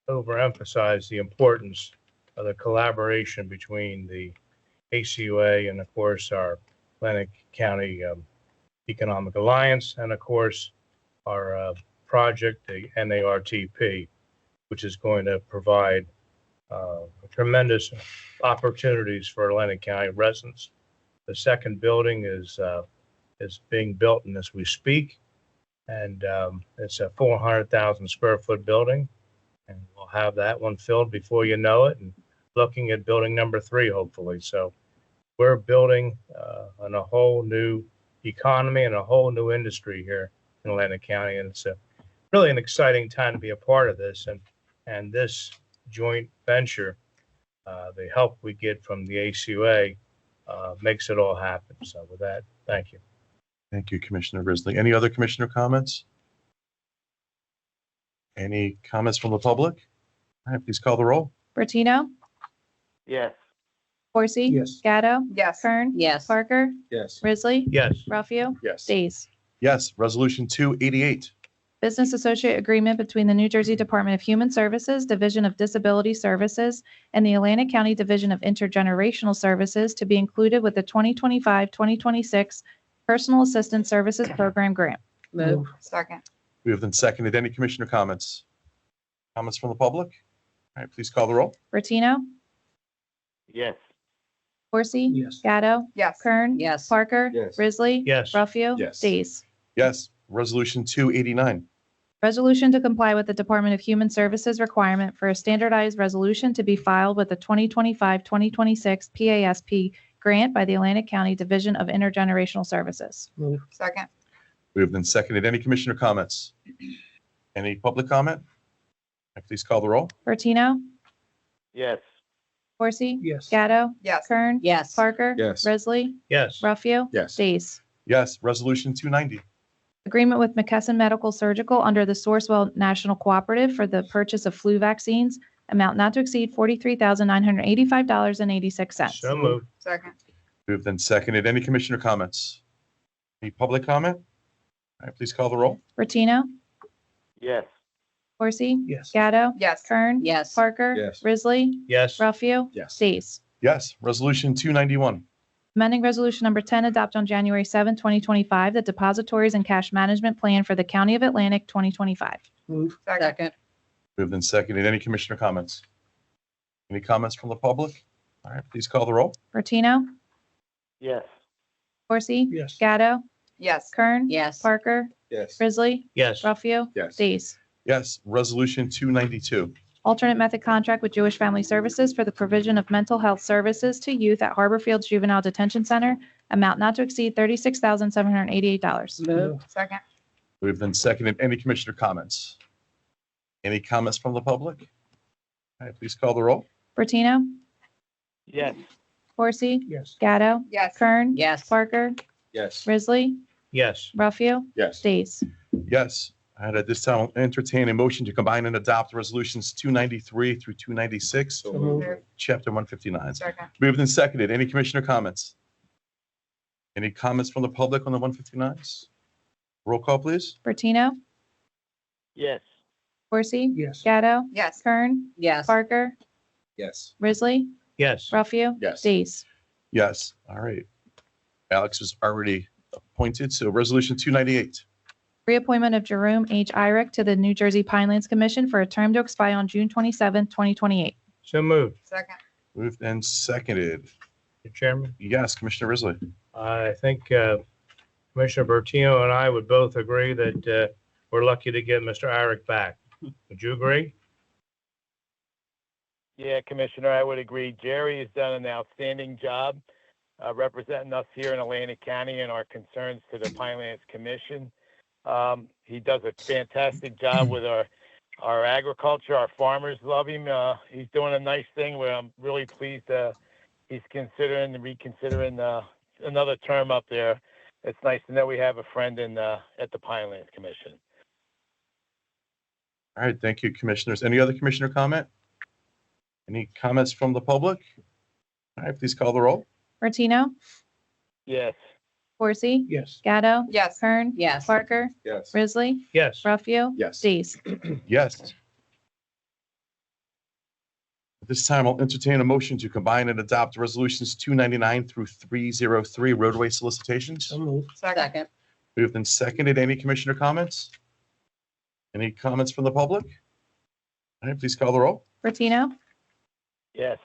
overemphasize the importance of the collaboration between the ACUA and, of course, our Atlantic County Economic Alliance, and, of course, our project, the NARTP, which is going to provide tremendous opportunities for Atlantic County residents. The second building is being built and as we speak, and it's a 400,000 square foot building, and we'll have that one filled before you know it, and looking at building number 3 hopefully. So we're building on a whole new economy and a whole new industry here in Atlantic County, and it's really an exciting time to be a part of this, and this joint venture, the help we get from the ACUA makes it all happen. So with that, thank you. Thank you, Commissioner Risley. Any other commissioner comments? Any comments from the public? All right, please call the roll. Bertino, Yes. Horsey, Yes. Gatto, Yes. Kern, Yes. Parker, Yes. Risley, Yes. Ruffio, Yes. Days. Yes. Resolution 288. Business Associate Agreement between the New Jersey Department of Human Services, Division of Disability Services, and the Atlantic County Division of Intergenerational Services to be included with the 2025-2026 Personal Assistance Services Program grant. Move. Second. Moved and seconded. Any commissioner comments? Comments from the public? All right, please call the roll. Bertino, Yes. Horsey, Yes. Gatto, Yes. Kern, Yes. Parker, Yes. Risley, Yes. Ruffio, Yes. Days. Yes. Resolution 289. Resolution to comply with the Department of Human Services requirement for a standardized resolution to be filed with the 2025-2026 PASP grant by the Atlantic County Division of Intergenerational Services. Move. Second. Moved and seconded. Any commissioner comments? Any public comment? All right, please call the roll. Bertino, Yes. Horsey, Yes. Gatto, Yes. Kern, Yes. Parker, Yes. Risley, Yes. Ruffio, Yes. Days. Yes. Resolution 290. Agreement with McKesson Medical Surgical under the Sourcewell National Cooperative for the purchase of flu vaccines, amount not to exceed $43,985.86. So moved. Second. Moved and seconded. Any commissioner comments? Any public comment? All right, please call the roll. Bertino, Yes. Horsey, Yes. Gatto, Yes. Kern, Yes. Parker, Yes. Risley, Yes. Ruffio, Yes. Days. Yes. Resolution 291. Amending Resolution Number 10 adopted on January 7, 2025, the Depositories and Cash Management Plan for the County of Atlantic 2025. Move. Second. Second. Moved and seconded. Any commissioner comments? Any comments from the public? All right, please call the roll. Bertino, Yes. Horsey, Yes. Gatto, Yes. Kern, Yes. Parker, Yes. Risley, Yes. Ruffio, Yes. Days. Yes. Resolution 292. Alternate method contract with Jewish Family Services for the provision of mental health services to youth at Harbor Fields Juvenile Detention Center, amount not to exceed $36,788. Move. Second. Moved and seconded. Any commissioner comments? Any comments from the public? All right, please call the roll. Bertino, Yes. Horsey, Yes. Gatto, Yes. Kern, Yes. Parker, Yes. Risley, Yes. Ruffio, Yes. Days. Yes. And at this time, I'll entertain a motion to combine and adopt resolutions 293 through 296, So So moved. moved. chapter 159. Second. Moved and seconded. Any commissioner comments? Any comments from the public on the 159s? Roll call, please. Bertino, Yes. Horsey, Yes. Gatto, Yes. Kern, Yes. Parker, Yes. Risley, Yes. Ruffio, Yes. Days. Yes. All right. Alex was already appointed, so resolution 298. Reappointment of Jerome H. Irick to the New Jersey Pinelands Commission for a term to expire on June 27, 2028. So moved. Second. Moved and seconded. Mr. Chairman, Yes, Commissioner Risley. I think Commissioner Bertino and I would both agree that we're lucky to get Mr. Eric back. Would you agree? Yeah, Commissioner, I would agree. Jerry has done an outstanding job representing us here in Atlantic County and our concerns to the Pinelands Commission. He does a fantastic job with our agriculture. Our farmers love him. He's doing a nice thing where I'm really pleased he's considering and reconsidering another term up there. It's nice to know we have a friend at the Pinelands Commission. All right, thank you, commissioners. Any other commissioner comment? Any comments from the public? All right, please call the roll. Bertino, Yes. Horsey, Yes. Gatto, Yes. Kern, Yes. Parker, Yes. Risley, Yes. Ruffio, Yes. Days. Yes. At this time, I'll entertain a motion to combine and adopt resolutions 299 through 303 roadway solicitations. So moved. Second. Second. Moved and seconded. Any commissioner comments? Any comments from the public? All right, please call the roll. Bertino, Yes.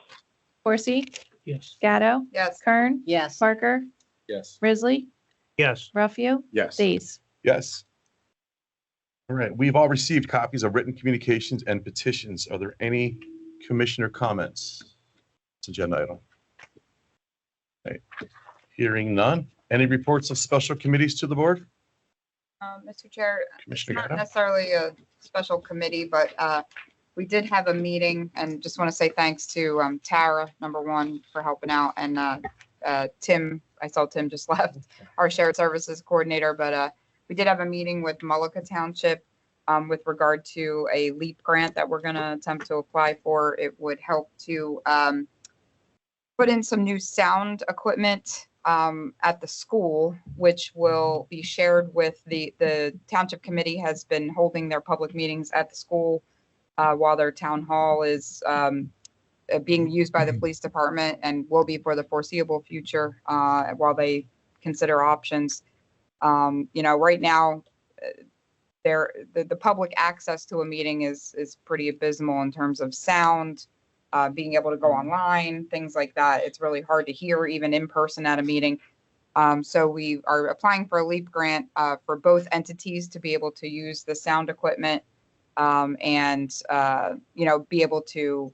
Horsey, Yes. Gatto, Yes. Kern, Yes. Parker, Yes. Risley, Yes. Ruffio, Yes. Days. Yes. All right, we've all received copies of written communications and petitions. Are there any commissioner comments? It's agenda item. Okay. Hearing none. Any reports of special committees to the board? Mr. Chair, Commissioner not Gatto? necessarily a special committee, but we did have a meeting and just want to say thanks to Tara, number one, for helping out, and Tim, I saw Tim just left, our shared services coordinator, but we did have a meeting with Mullica Township with regard to a LEAP grant that we're going to attempt to apply for. It would help to put in some new sound equipment at the school, which will be shared with the township committee has been holding their public meetings at the school while their town hall is being used by the police department and will be for the foreseeable future while they consider options. Right now, the public access to a meeting is pretty abysmal in terms of sound, being able to go online, things like that. It's really hard to hear even in person at a meeting. So we are applying for a LEAP grant for both entities to be able to use the sound equipment and be able to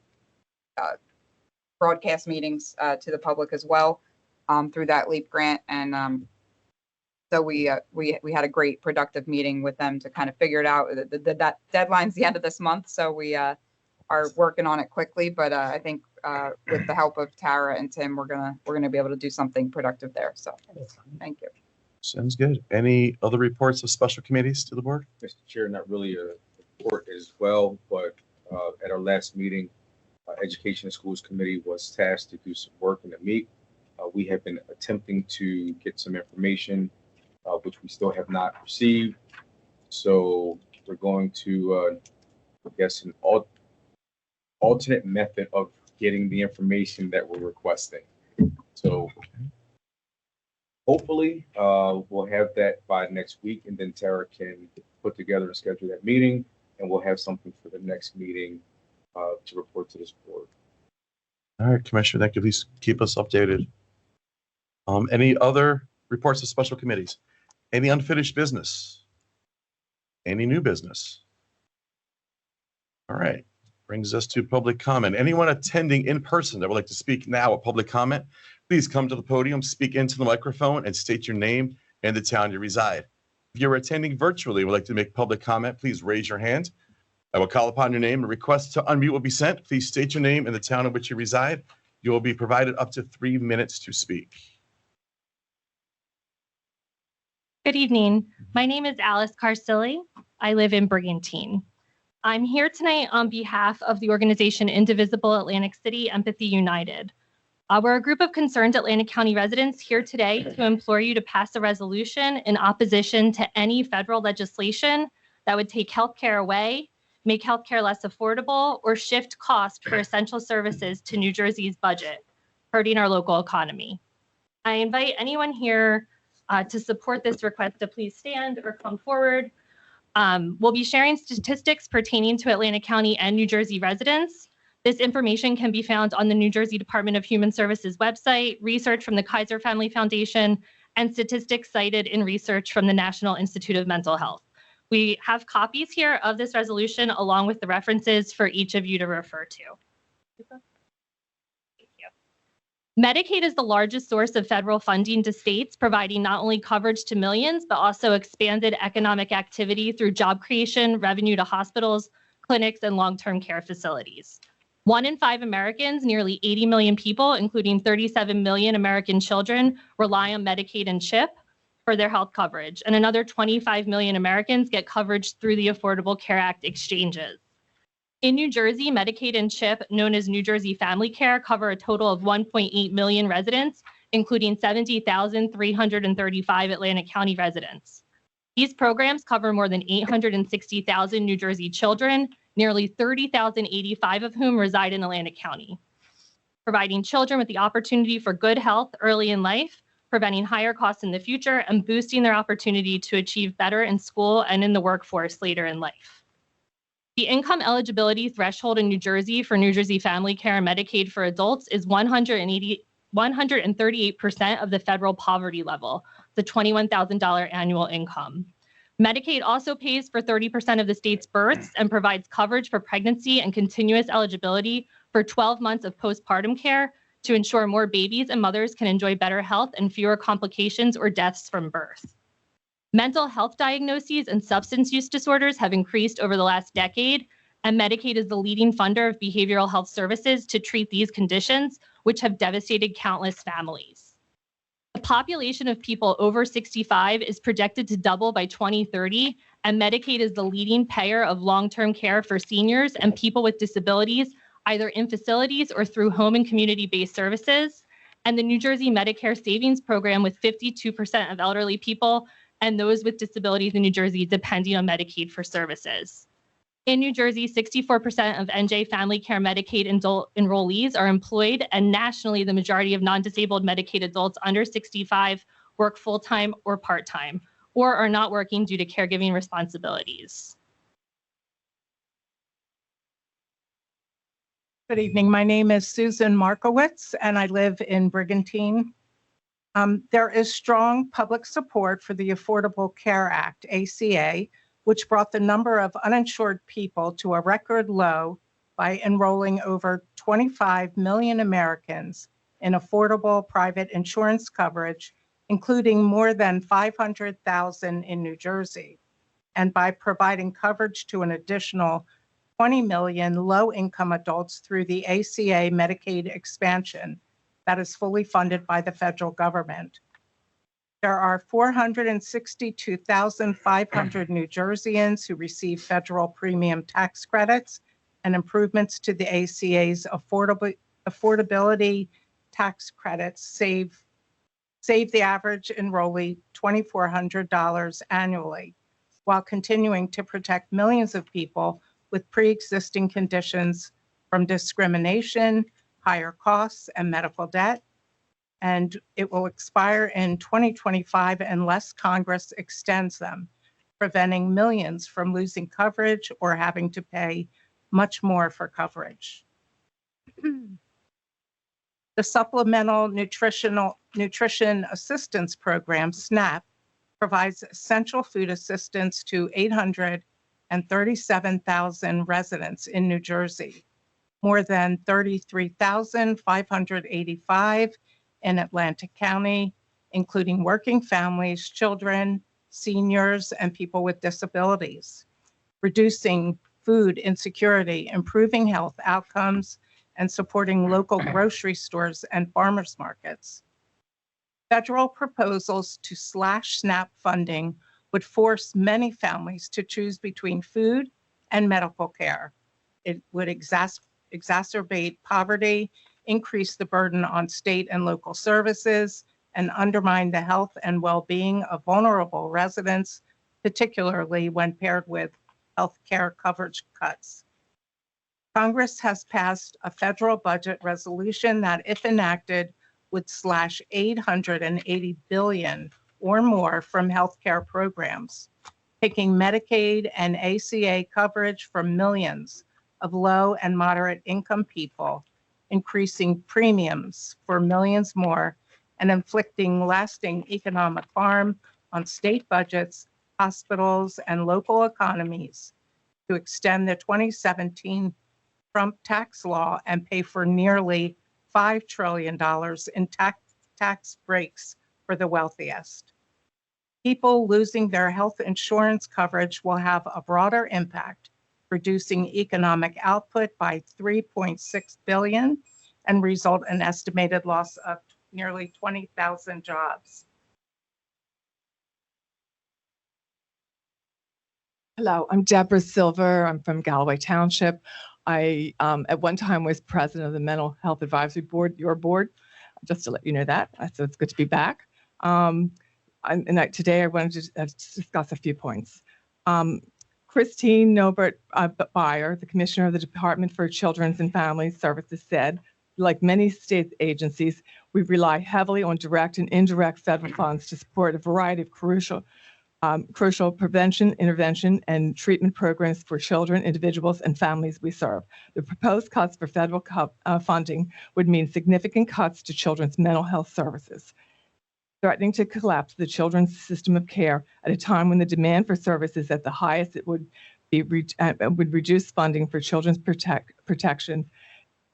broadcast meetings to the public as well through that LEAP grant. And so we had a great productive meeting with them to kind of figure it out. That deadline's the end of this month, so we are working on it quickly. But I think with the help of Tara and Tim, we're gonna be able to do something productive there. So thank you. Sounds good. Any other reports of special committees to the board? Mr. Chair, not really a report as well, but at our last meeting, Education and Schools Committee was tasked to do some work in the meet. We have been attempting to get some information, which we still have not received. So we're going to, I guess, an alternate method of getting the information that we're requesting. So hopefully, we'll have that by next week, and then Tara can put together and schedule that meeting, and we'll have something for the next meeting to report to this board. All right, Commissioner, thank you. Please keep us updated. Any other reports of special committees? Any unfinished business? Any new business? All right, brings us to public comment. Anyone attending in person that would like to speak now at public comment, please come to the podium, speak into the microphone, and state your name and the town you reside. If you're attending virtually and would like to make public comment, please raise your hand. I will call upon your name. A request to unmute will be sent. Please state your name and the town in which you reside. You will be provided up to 3 minutes to speak. Good evening. My name is Alice Carsilli. I live in Brigantine. I'm here tonight on behalf of the organization Indivisible Atlantic City Empathy United. We're a group of concerned Atlantic County residents here today to implore you to pass a resolution in opposition to any federal legislation that would take healthcare away, make healthcare less affordable, or shift cost for essential services to New Jersey's budget, hurting our local economy. I invite anyone here to support this request to please stand or come forward. We'll be sharing statistics pertaining to Atlantic County and New Jersey residents. This information can be found on the New Jersey Department of Human Services website, research from the Kaiser Family Foundation, and statistics cited in research from the National Institute of Mental Health. We have copies here of this resolution along with the references for each of you to refer to. Medicaid is the largest source of federal funding to states, providing not only coverage to millions, but also expanded economic activity through job creation, revenue to hospitals, clinics, and long-term care facilities. 1 in 5 Americans, nearly 80 million people, including 37 million American children, rely on Medicaid and CHIP for their health coverage, and another 25 million Americans get coverage through the Affordable Care Act exchanges. In New Jersey, Medicaid and CHIP, known as New Jersey Family Care, cover a total of 1.8 million residents, including 70,335 Atlantic County residents. These programs cover more than 860,000 New Jersey children, nearly 30,085 of whom reside in Atlantic County, providing children with the opportunity for good health early in life, preventing higher costs in the future, and boosting their opportunity to achieve better in school and in the workforce later in life. The income eligibility threshold in New Jersey for New Jersey Family Care and Medicaid for adults is 138% of the federal poverty level, the $21,000 annual income. Medicaid also pays for 30% of the state's births and provides coverage for pregnancy and continuous eligibility for 12 months of postpartum care to ensure more babies and mothers can enjoy better health and fewer complications or deaths from birth. Mental health diagnoses and substance use disorders have increased over the last decade, and Medicaid is the leading funder of behavioral health services to treat these conditions, which have devastated countless families. The population of people over 65 is projected to double by 2030, and Medicaid is the leading payer of long-term care for seniors and people with disabilities, either in facilities or through home and community-based services. And the New Jersey Medicare Savings Program, with 52% of elderly people and those with disabilities in New Jersey depending on Medicaid for services. In New Jersey, 64% of NJ Family Care Medicaid enrollees are employed, and nationally, the majority of non-disabled Medicaid adults under 65 work full-time or part-time, or are not working due to caregiving responsibilities. Good evening. My name is Susan Markowitz, and I live in Brigantine. There is strong public support for the Affordable Care Act, ACA, which brought the number of uninsured people to a record low by enrolling over 25 million Americans in affordable private insurance coverage, including more than 500,000 in New Jersey, and by providing coverage to an additional 20 million low-income adults through the ACA Medicaid expansion that is fully funded by the federal government. There are 462,500 New Jerseyans who receive federal premium tax credits, and improvements to the ACA's affordability tax credits save the average enrollee $2,400 annually, while continuing to protect millions of people with pre-existing conditions from discrimination, higher costs, and medical debt. And it will expire in 2025 unless Congress extends them, preventing millions from losing coverage or having to pay much more for coverage. The Supplemental Nutrition Assistance Program, SNAP, provides essential food assistance to 837,000 residents in New Jersey, more than 33,585 in Atlantic County, including working families, children, seniors, and people with disabilities, reducing food insecurity, improving health outcomes, and supporting local grocery stores and farmers markets. Federal proposals to slash SNAP funding would force many families to choose between food and medical care. It would exacerbate poverty, increase the burden on state and local services, and undermine the health and well-being of vulnerable residents, particularly when paired with health care coverage cuts. Congress has passed a federal budget resolution that, if enacted, would slash $880 billion or more from healthcare programs, taking Medicaid and ACA coverage from millions of low and moderate income people, increasing premiums for millions more, and inflicting lasting economic harm on state budgets, hospitals, and local economies to extend the 2017 Trump tax law and pay for nearly $5 trillion in tax breaks for the wealthiest. People losing their health insurance coverage will have a broader impact, reducing economic output by $3.6 billion and result in estimated loss of nearly 20,000 jobs. Hello, I'm Deborah Silver. I'm from Galloway Township. I, at one time, was president of the Mental Health Advisory Board, your board, just to let you know that. So it's good to be back. Today I wanted to discuss a few points. Christine Nobert Beyer, the Commissioner of the Department for Children's and Family Services, said, like many state agencies, we rely heavily on direct and indirect federal funds to support a variety of crucial prevention, intervention, and treatment programs for children, individuals, and families we serve. The proposed cuts for federal funding would mean significant cuts to children's mental health services, threatening to collapse the children's system of care at a time when the demand for services at the highest. It would reduce funding for children's protection,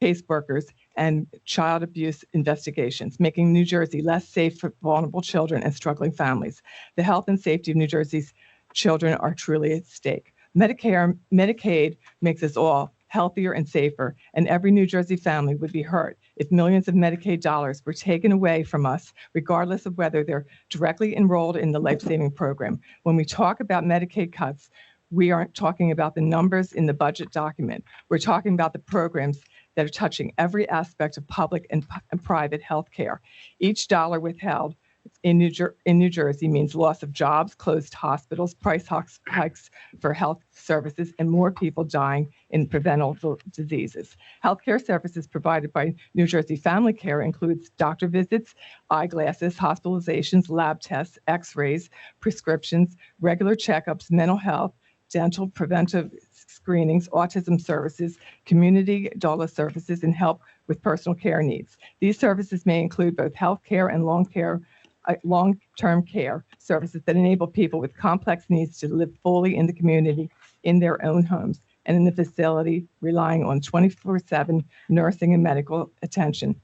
caseworkers, and child abuse investigations, making New Jersey less safe for vulnerable children and struggling families. The health and safety of New Jersey's children are truly at stake. Medicaid makes us all healthier and safer, and every New Jersey family would be hurt if millions of Medicaid dollars were taken away from us, regardless of whether they're directly enrolled in the life-saving program. When we talk about Medicaid cuts, we aren't talking about the numbers in the budget document. We're talking about the programs that are touching every aspect of public and private health care. Each dollar withheld in New Jersey means loss of jobs, closed hospitals, price hikes for health services, and more people dying in preventable diseases. Healthcare services provided by New Jersey Family Care includes doctor visits, eyeglasses, hospitalizations, lab tests, x-rays, prescriptions, regular checkups, mental health, dental, preventive screenings, autism services, community doula services, and help with personal care needs. These services may include both health care and long-term care services that enable people with complex needs to live fully in the community, in their own homes, and in the facility, relying on 24/7 nursing and medical attention.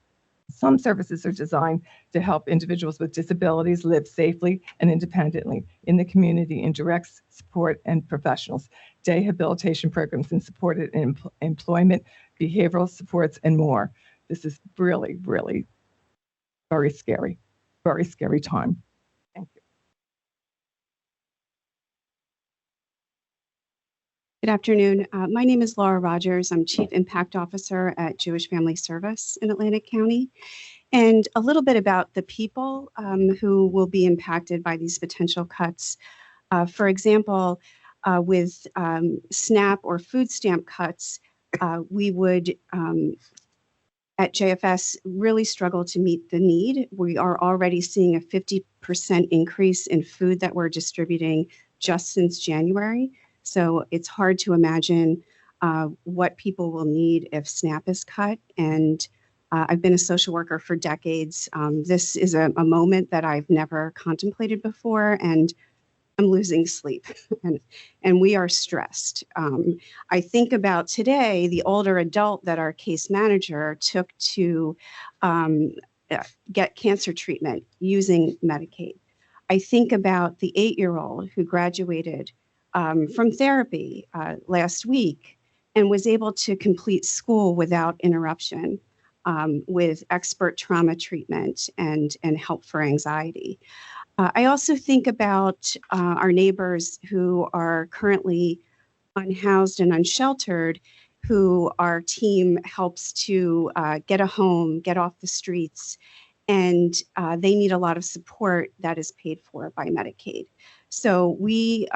Some services are designed to help individuals with disabilities live safely and independently in the community in direct support and professionals, day habilitation programs, and supported employment, behavioral supports, and more. This is really, really very scary time. Thank Good afternoon. My name is Laura Rogers. I'm Chief Impact Officer at Jewish Family Service in Atlantic County. And a little bit about the people who will be impacted by these potential cuts. For example, with SNAP or food stamp cuts, we would at JFS really struggle to meet the need. We are already seeing a 50% increase in food that we're distributing just since January. So it's hard to imagine what people will need if SNAP is cut. And I've been a social worker for decades. This is a moment that I've never contemplated before, and I'm losing sleep and we are stressed. I think about today, the older adult that our case manager took to get cancer treatment using Medicaid. I think about the 8-year-old who graduated from therapy last week and was able to complete school without interruption with expert trauma treatment and help for anxiety. I also think about our neighbors who are currently unhoused and unsheltered, who our team helps to get a home, get off the streets, and they need a lot of support that is paid for by Medicaid. So we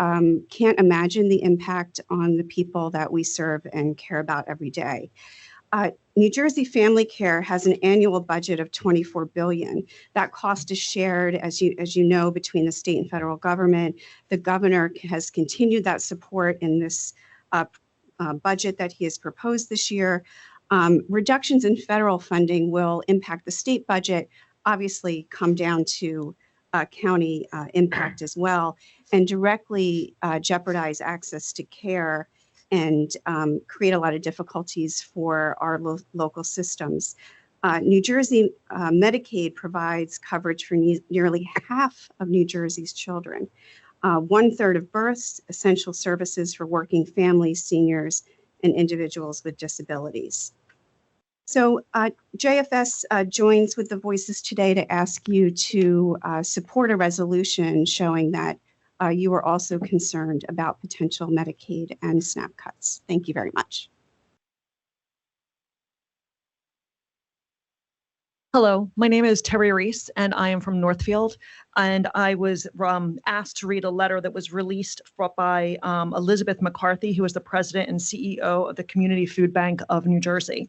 can't imagine the impact on the people that we serve and care about every day. New Jersey Family Care has an annual budget of $24 billion. That cost is shared, as you know, between the state and federal government. The governor has continued that support in this budget that he has proposed this year. Reductions in federal funding will impact the state budget, obviously come down to county impact as well, and directly jeopardize access to care and create a lot of difficulties for our local systems. New Jersey Medicaid provides coverage for nearly half of New Jersey's children. 1/3 of births, essential services for working families, seniors, and individuals with disabilities. So JFS joins with the voices today to ask you to support a resolution showing that you are also concerned about potential Medicaid and SNAP cuts. Thank you very much. Hello, my name is Terry Reese, and I am from Northfield. And I was asked to read a letter that was released by Elizabeth McCarthy, who is the president and CEO of the Community Food Bank of New Jersey.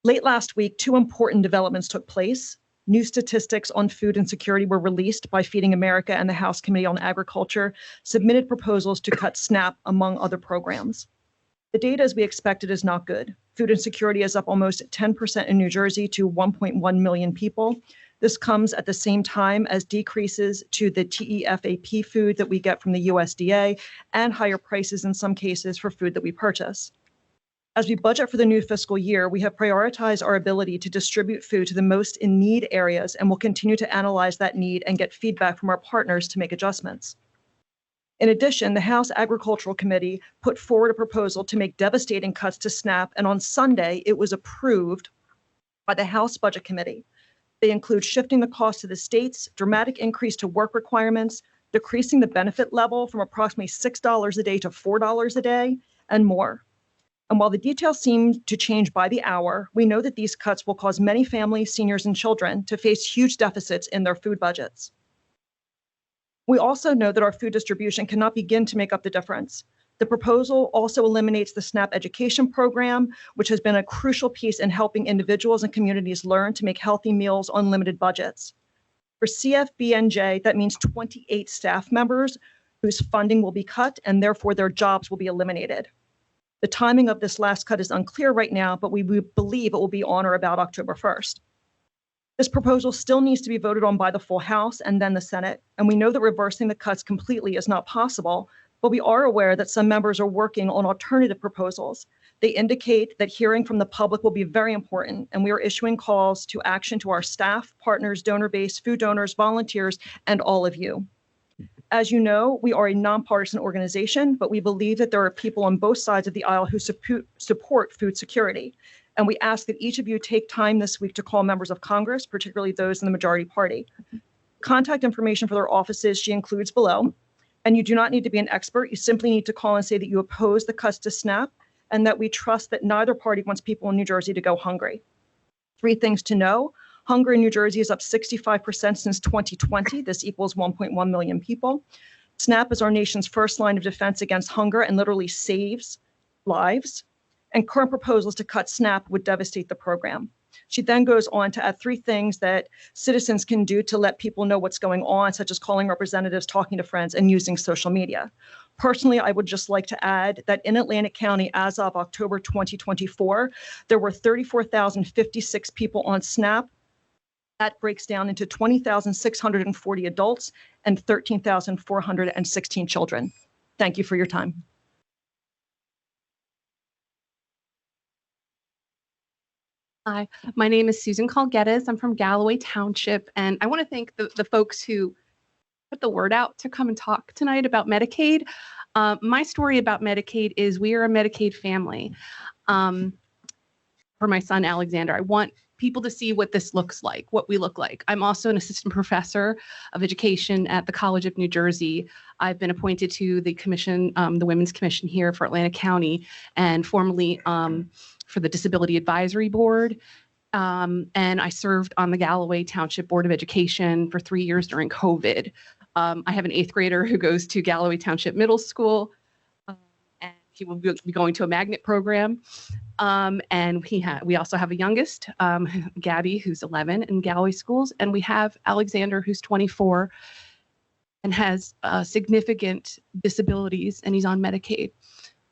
Late last week, 2 important developments took place. New statistics on food insecurity were released by Feeding America, and the House Committee on Agriculture submitted proposals to cut SNAP, among other programs. The data, as we expected, is not good. Food insecurity is up almost 10% in New Jersey to 1.1 million people. This comes at the same time as decreases to the TEFAP food that we get from the USDA and higher prices in some cases for food that we purchase. As we budget for the new fiscal year, we have prioritized our ability to distribute food to the most in need areas, and will continue to analyze that need and get feedback from our partners to make adjustments. In addition, the House Agricultural Committee put forward a proposal to make devastating cuts to SNAP, and on Sunday, it was approved by the House Budget Committee. They include shifting the cost to the states, dramatic increase to work requirements, decreasing the benefit level from approximately $6 a day to $4 a day, and more. And while the details seem to change by the hour, we know that these cuts will cause many families, seniors, and children to face huge deficits in their food budgets. We also know that our food distribution cannot begin to make up the difference. The proposal also eliminates the SNAP education program, which has been a crucial piece in helping individuals and communities learn to make healthy meals on limited budgets. For CFB&J, that means 28 staff members whose funding will be cut, and therefore their jobs will be eliminated. The timing of this last cut is unclear right now, but we believe it will be on or about October 1st. This proposal still needs to be voted on by the full House and then the Senate, and we know that reversing the cuts completely is not possible, but we are aware that some members are working on alternative proposals. They indicate that hearing from the public will be very important, and we are issuing calls to action to our staff, partners, donor base, food donors, volunteers, and all of you. As you know, we are a nonpartisan organization, but we believe that there are people on both sides of the aisle who support food security. And we ask that each of you take time this week to call members of Congress, particularly those in the majority party. Contact information for their offices she includes below. And you do not need to be an expert. You simply need to call and say that you oppose the cuts to SNAP and that we trust that neither party wants people in New Jersey to go hungry. 3 things to know. Hunger in New Jersey is up 65% since 2020. This equals 1.1 million people. SNAP is our nation's first line of defense against hunger and literally saves lives. And current proposals to cut SNAP would devastate the program. She then goes on to add 3 things that citizens can do to let people know what's going on, such as calling representatives, talking to friends, and using social media. Personally, I would just like to add that in Atlantic County, as of October 2024, there were 34,056 people on SNAP. That breaks down into 20,640 adults and 13,416 children. Thank you for your time. Hi, my name is Susan Calgettas. I'm from Galloway Township, and I want to thank the folks who put the word out to come and talk tonight about Medicaid. My story about Medicaid is we are a Medicaid family. For my son, Alexander, I want people to see what this looks like, what we look like. I'm also an assistant professor of education at the College of New Jersey. I've been appointed to the commission, the Women's Commission here for Atlantic County, and formerly for the Disability Advisory Board. And I served on the Galloway Township Board of Education for 3 years during COVID. I have an 8th grader who goes to Galloway Township Middle School, and he will be going to a magnet program. And we also have a youngest, Gabby, who's 11 in Galloway schools, and we have Alexander, who's 24 and has significant disabilities, and he's on Medicaid.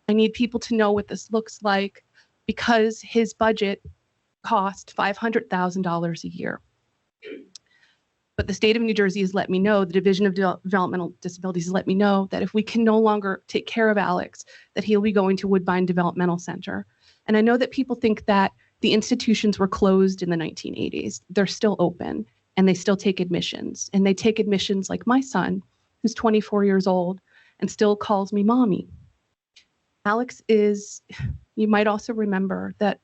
I need people to know what this looks like because his budget cost $500,000 a year. But the state of New Jersey has let me know, the Division of Developmental Disabilities has let me know that if we can no longer take care of Alex, that he'll be going to Woodbine Developmental Center. And I know that people think that the institutions were closed in the 1980s. They're still open and they still take admissions. And they take admissions like my son, who's 24 years old and still calls me mommy. Alex is, you might also remember that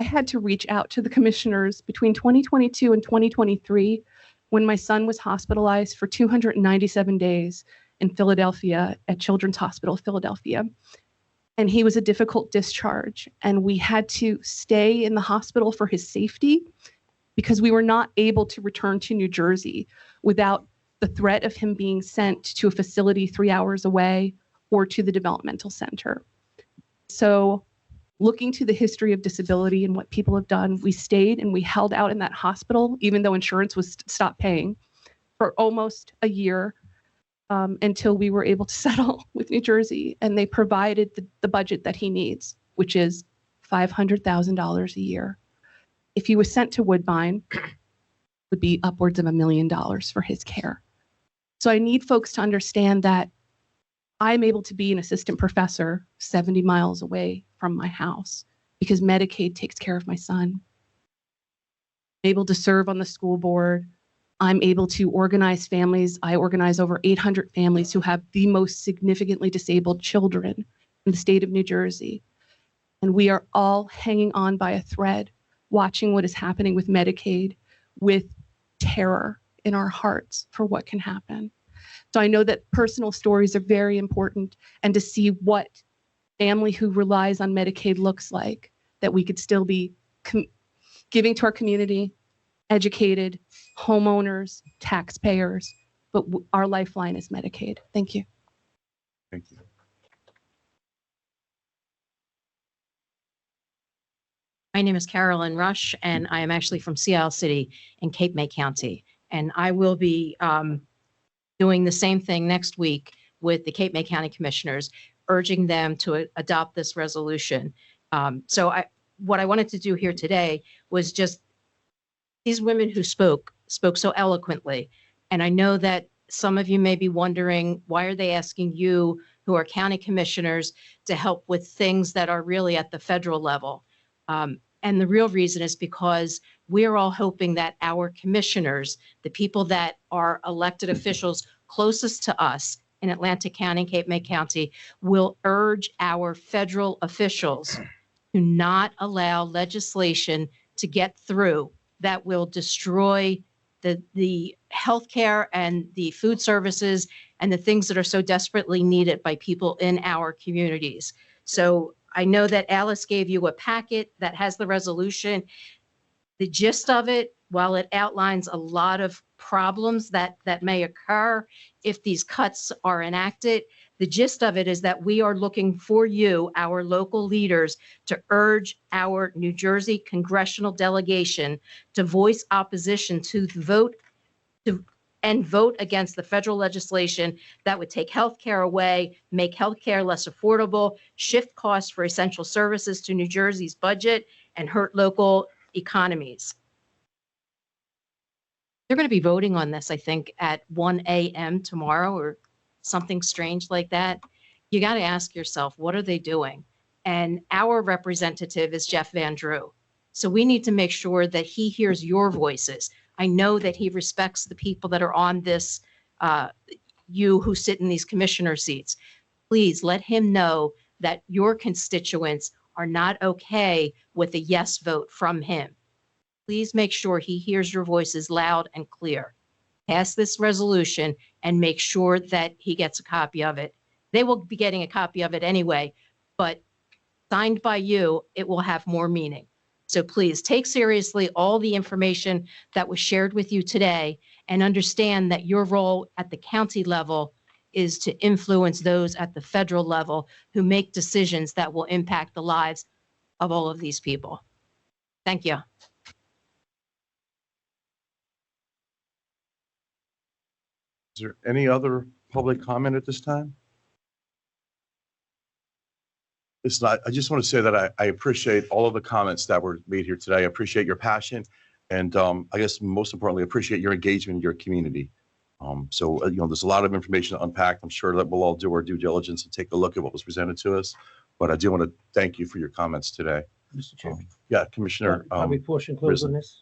I had to reach out to the commissioners between 2022 and 2023 when my son was hospitalized for 297 days in Philadelphia at Children's Hospital of Philadelphia. And he was a difficult discharge. And we had to stay in the hospital for his safety because we were not able to return to New Jersey without the threat of him being sent to a facility 3 hours away or to the developmental center. So looking to the history of disability and what people have done, we stayed and we held out in that hospital, even though insurance was stopped paying, for almost a year until we were able to settle with New Jersey. And they provided the budget that he needs, which is $500,000 a year. If he was sent to Woodbine, it would be upwards of $1 million for his care. So I need folks to understand that I'm able to be an assistant professor 70 miles away from my house because Medicaid takes care of my son. I'm able to serve on the school board. I'm able to organize families. I organize over 800 families who have the most significantly disabled children in the state of New Jersey. And we are all hanging on by a thread, watching what is happening with Medicaid with terror in our hearts for what can happen. So I know that personal stories are very important, and to see what family who relies on Medicaid looks like, that we could still be giving to our community, educated, homeowners, taxpayers, but our lifeline is Medicaid. Thank you. Thank you. My name is Carolyn Rush, and I am actually from Sea Isle City in Cape May County. And I will be doing the same thing next week with the Cape May County Commissioners, urging them to adopt this resolution. What I wanted to do here today was just, these women who spoke so eloquently. And I know that some of you may be wondering, why are they asking you, who are county commissioners, to help with things that are really at the federal level? And the real reason is because we're all hoping that our commissioners, the people that are elected officials closest to us in Atlantic County, Cape May County, will urge our federal officials to not allow legislation to get through that will destroy the healthcare and the food services and the things that are so desperately needed by people in our communities. So I know that Alice gave you a packet that has the resolution. The gist of it, while it outlines a lot of problems that may occur if these cuts are enacted, the gist of it is that we are looking for you, our local leaders, to urge our New Jersey congressional delegation to voice opposition to vote against the federal legislation that would take health care away, make health care less affordable, shift costs for essential services to New Jersey's budget, and hurt local economies. They're going to be voting on this, I think, at 1 a.m. tomorrow or something strange like that. You got to ask yourself, what are they doing? And our representative is Jeff Van Drew. So we need to make sure that he hears your voices. I know that he respects the people that are on this, you who sit in these commissioner seats. Please let him know that your constituents are not okay with a yes vote from him. Please make sure he hears your voices loud and clear. Pass this resolution and make sure that he gets a copy of it. They will be getting a copy of it anyway, but signed by you, it will have more meaning. So please take seriously all the information that was shared with you today and understand that your role at the county level is to influence those at the federal level who make decisions that will impact the lives of all of these people. Thank you. Is there any other public comment at this time? Listen, I just want to say that I appreciate all of the comments that were made here today. I appreciate your passion. And I guess most importantly, appreciate your engagement in your community. There's a lot of information to unpack. I'm sure that we'll all do our due diligence and take a look at what was presented to us. But I do want to thank you for your comments today. Mr. Chairman. Yeah, Commissioner. Public portion closed on this?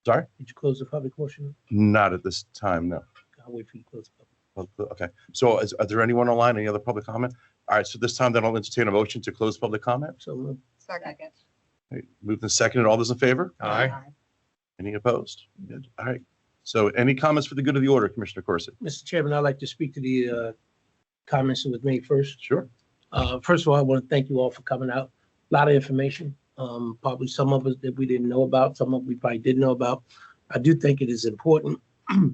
Sorry? Did you close the public portion? Not at this time, no. I'll wait for you to close the public. Okay. So are there anyone online? Any other public comment? All right. So this time then I'll entertain a motion to close public comment. So moved. Second. Okay, moved and seconded. All those in favor? Aye. Any opposed? Good. All right. So any comments for the good of the order, Commissioner Corsi? Mr. Chairman, I'd like to speak to the comments that was made first. Sure. First of all, I want to thank you all for coming out. A lot of information, probably some of us that we didn't know about, some of we probably did know about. I do think it is important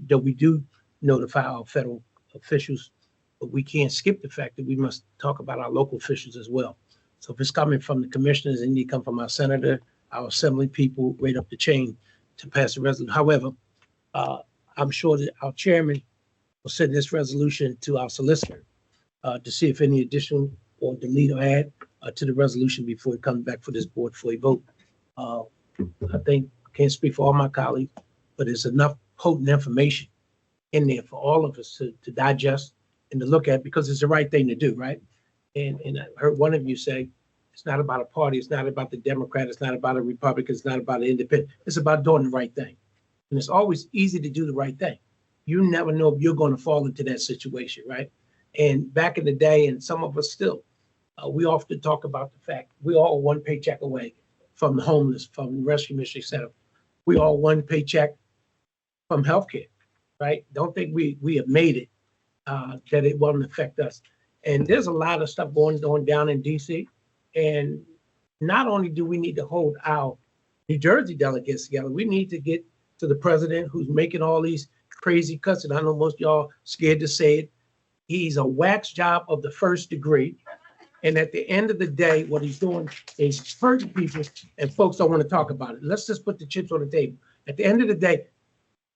that we do notify our federal officials, but we can't skip the fact that we must talk about our local officials as well. So if it's coming from the commissioners, it need to come from our senator, our assembly people, right up the chain to pass the resolution. However, I'm sure that our chairman will send this resolution to our solicitor to see if any additional or delete or add to the resolution before it comes back for this board for a vote. I think, can't speak for all my colleagues, but it's enough potent information in there for all of us to digest and to look at, because it's the right thing to do, right? And I heard one of you say, it's not about a party, it's not about the Democrat, it's not about a Republican, it's not about an independent, it's about doing the right thing. And it's always easy to do the right thing. You never know if you're going to fall into that situation, right? And back in the day, and some of us still, we often talk about the fact we all one paycheck away from the homeless, from the rescue mission center. We all one paycheck from healthcare, right? Don't think we have made it, that it won't affect us. And there's a lot of stuff going on down in DC. And not only do we need to hold our New Jersey delegates together, we need to get to the president who's making all these crazy cuts. And I know most of y'all scared to say it. He's a wax job of the first degree. And at the end of the day, what he's doing is hurting people, and folks don't want to talk about it. Let's just put the chips on the table. At the end of the day,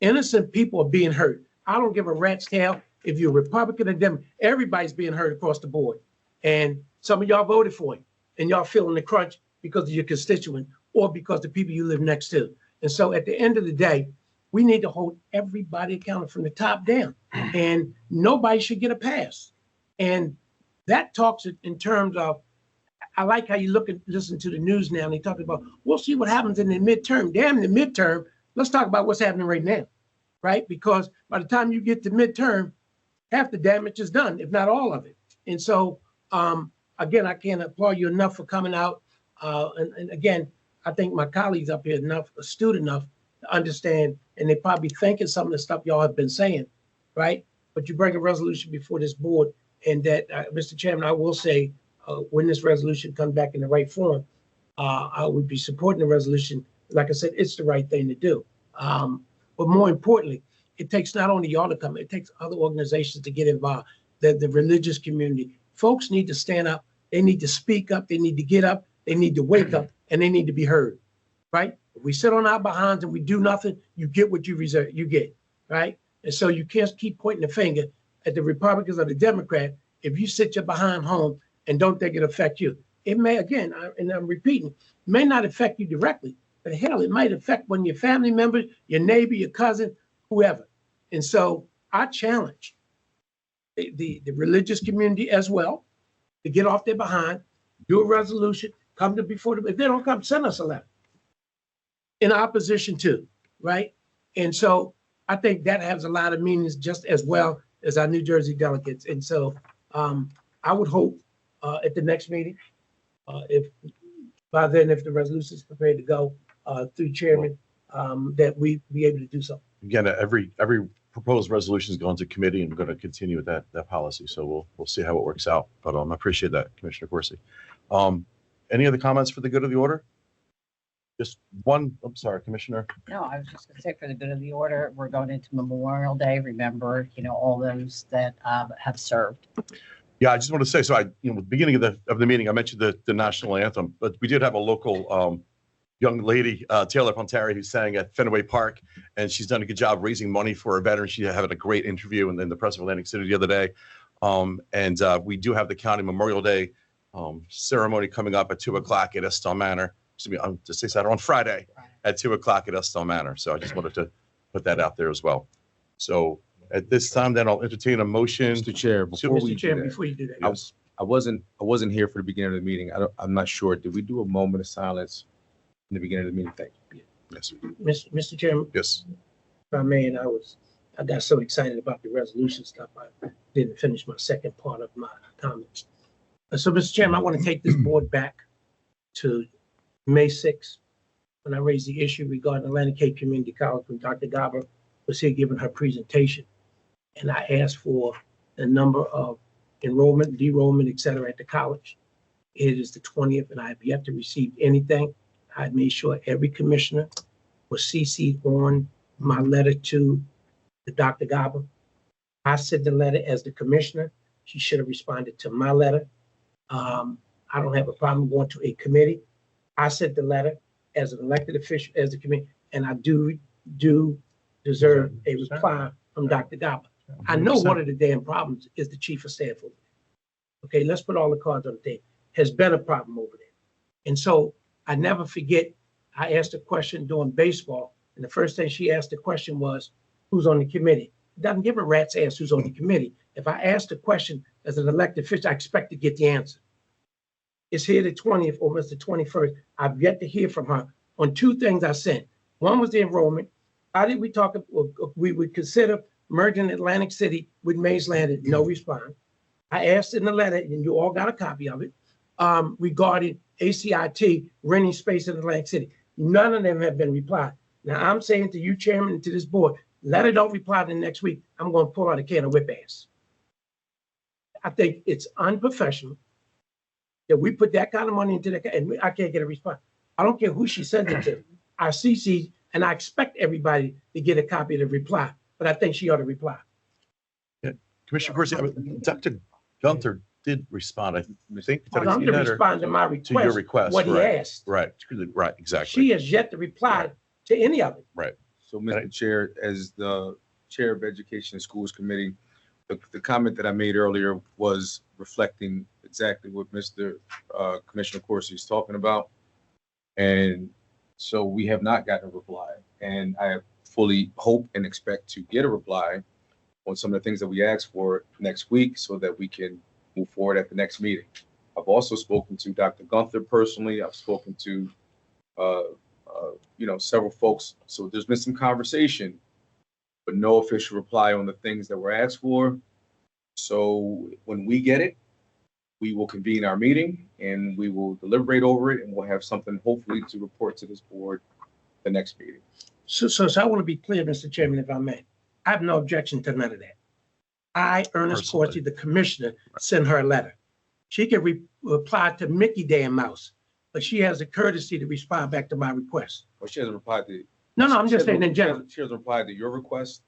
innocent people are being hurt. I don't give a rat's tail if you're Republican or Democrat. Everybody's being hurt across the board. And some of y'all voted for him, and y'all feeling the crunch because of your constituent or because the people you live next to. And so at the end of the day, we need to hold everybody accountable from the top down, and nobody should get a pass. And that talks in terms of, I like how you listen to the news now, and they talk about, we'll see what happens in the midterm. Damn the midterm. Let's talk about what's happening right now, right? Because by the time you get to midterm, half the damage is done, if not all of it. And so, again, I can't applaud you enough for coming out. And again, I think my colleagues up here are astute enough to understand, and they probably thinking some of the stuff y'all have been saying, right? but you bring a resolution before this board, and that, Mr. Chairman, I will say, when this resolution comes back in the right form, I would be supporting the resolution. Like I said, it's the right thing to do. But more importantly, it takes not only y'all to come, it takes other organizations to get involved, the religious community. Folks need to stand up. They need to speak up. They need to get up. They need to wake up, and they need to be heard, right? If we sit on our behinds and we do nothing, you get what you get, right? And so you can't keep pointing the finger at the Republicans or the Democrat if you sit your behind home and don't think it affect you. It may, again, and I'm repeating, may not affect you directly, but hell, it might affect one of your family members, your neighbor, your cousin, whoever. And so I challenge the religious community as well to get off their behind, do a resolution, come to before them. If they don't come, send us a letter in opposition to, right? And so I think that has a lot of meanings just as well as our New Jersey delegates. And so I would hope at the next meeting, if by then, if the resolution is prepared to go through chairman, that we be able to do so. Again, every proposed resolution is going to committee, and we're going to continue with that policy. So we'll see how it works out. But I appreciate that, Commissioner Corsi. Any other comments for the good of the order? Just one. I'm sorry, Commissioner. No, I was just going to say, for the good of the order, we're going into Memorial Day. Remember, all those that have served. Yeah, I just want to say, so at the beginning of the meeting, I mentioned the national anthem, but we did have a local young lady, Taylor Pontari, who sang at Fenway Park, and she's done a good job raising money for a veteran. She had a great interview in the Press of Atlantic City the other day. And we do have the county Memorial Day ceremony coming up at 2:00 at Estelle Manor. On Friday at 2:00 at Estelle Manor. So I just wanted to put that out there as well. So at this time, then I'll entertain a motion. Mr. Chair, before Mr. Chairman, before you do that, I wasn't here for the beginning of the meeting. I'm not sure. Did we do a moment of silence in the beginning of the meeting? Thank you. Yes. Mr. Chairman. Yes. If I may, and I got so excited about the resolution stuff, I didn't finish my second part of my comments. So, Mr. Chairman, I want to take this board back to May 6th, when I raised the issue regarding Atlantic Cape Community College when Dr. Garber was here giving her presentation. And I asked for the number of enrollment, derollment, et cetera, at the college. It is the 20th, and I have yet to receive anything. I made sure every commissioner was CC'd on my letter to the Dr. Garber. I sent the letter as the commissioner. She should have responded to my letter. I don't have a problem going to a committee. I sent the letter as an elected official, as the committee, and I do deserve a reply from Dr. Garber. I know one of the damn problems is the chief of staff over there. Okay, let's put all the cards on the table. Has been a problem over there. And so I never forget, I asked a question during baseball, and the first thing she asked the question was, who's on the committee? It doesn't give a rat's ass who's on the committee. If I ask the question as an elected official, I expect to get the answer. It's here the 20th or the 21st. I've yet to hear from her on two things I sent. One was the enrollment. How did we talk? We would consider merging Atlantic City with Mays Landing. No response. I asked in the letter, and you all got a copy of it, regarding ACIT renting space in Atlantic City. None of them have been replied. Now I'm saying to you, Chairman, and to this board, let it don't reply to next week. I'm going to pull out a can of whip ass. I think it's unprofessional that we put that kind of money into the, and I can't get a response. I don't care who she sends it to. I CC, and I expect everybody to get a copy of the reply, but I think she ought to reply. Yeah. Commissioner Corsi, Dr. Gunther did respond. I think Gunther responded to my request. To your request, what right, he asked. Right, exactly. She has yet to reply to any of it. Right. So, Mr. Chair, as the Chair of Education and Schools Committee, the comment that I made earlier was reflecting exactly what Mr. Commissioner Corsi is talking about. And so we have not gotten a reply. And I fully hope and expect to get a reply on some of the things that we asked for next week so that we can move forward at the next meeting. I've also spoken to Dr. Gunther personally. I've spoken to, several folks. So there's been some conversation, but no official reply on the things that were asked for. So when we get it, we will convene our meeting and we will deliberate over it, and we'll have something hopefully to report to this board the next meeting. So I want to be clear, Mr. Chairman, if I may. I have no objection to none of that. I, Ernest Personally. Corsi, the commissioner, send her a letter. She can reply to Mickey Damn Mouse, but she has the courtesy to respond back to my request. Well, she hasn't replied to. No, I'm she just saying hasn't- in general. She hasn't replied to your request,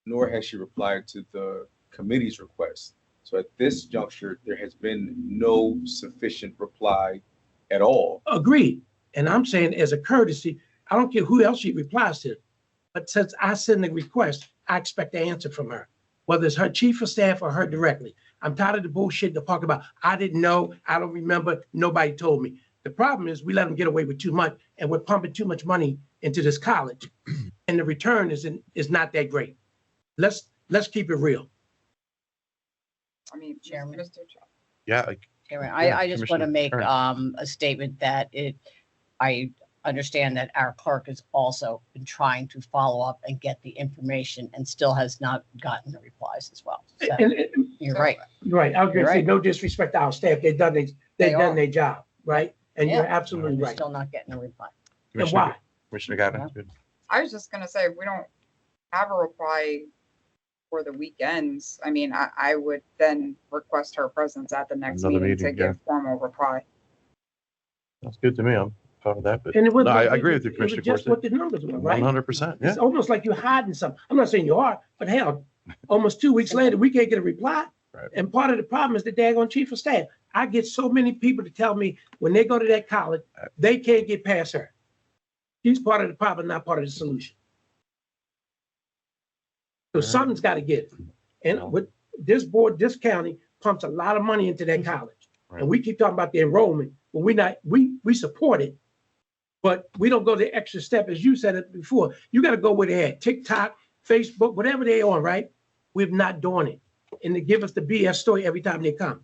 nor has she replied to the committee's request. So at this juncture, there has been no sufficient reply at all. Agreed. And I'm saying as a courtesy, I don't care who else she replies to. But since I send the request, I expect an answer from her, whether it's her chief of staff or her directly. I'm tired of the bullshit to talk about, I didn't know, I don't remember, nobody told me. The problem is we let them get away with too much and we're pumping too much money into this college. And the return is not that great. Let's keep it real. I mean, Chairman. Mr. Chair. Yeah, Chairman, Yeah, I just want to Commissioner make Kern. a statement that I understand that our clerk has also been trying to follow up and get the information and still has not gotten the replies as well. So And- you're right. Right, I was gonna You're say, right. no disrespect to our staff, they've done their job, right? And you're Yeah. absolutely We're right. still not getting a reply. And Commissioner, why? Commissioner Gavin. Good. I was just gonna say, if we don't have a reply for the weekends, I mean, I would then request her presence at the next Another meeting to meeting, yeah. give formal reply. That's good to me. I'm fine with that, but And it was. no, like- I agree with you, it was Commissioner just Corsi. what the numbers were, right? 100%, yeah. It's almost like you're hiding something. I'm not saying you are, but hell, almost 2 weeks later, we can't get a reply. Right. And part of the problem is the daggone chief of staff. I get so many people to tell me when they go to that college, they can't get past her. She's part of the problem, not part of the solution. So something's got to give. And with this board, this county pumps a lot of money into that college. And we keep talking about the enrollment, but we support it. But we don't go the extra step, as you said it before. You got to go where they're at, TikTok, Facebook, whatever they're on, right? We're not doing it. And they give us the BS story every time they come.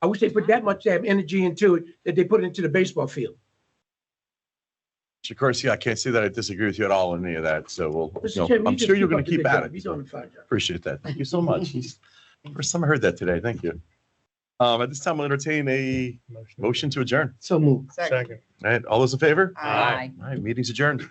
I wish they put that much damn energy into it that they put into the baseball field. Mr. Corsi, I can't say that I disagree with you at all on any of that. So Mr. Chairman, I'm you just sure you're going up to the keep good at job. You're it. So doing a fine job. appreciate that. Thank you so much. First time I heard that today. Thank you. At this time, I'll entertain a motion to adjourn. So move. Second. All right, all those in favor? Aye. All right, meeting's adjourned.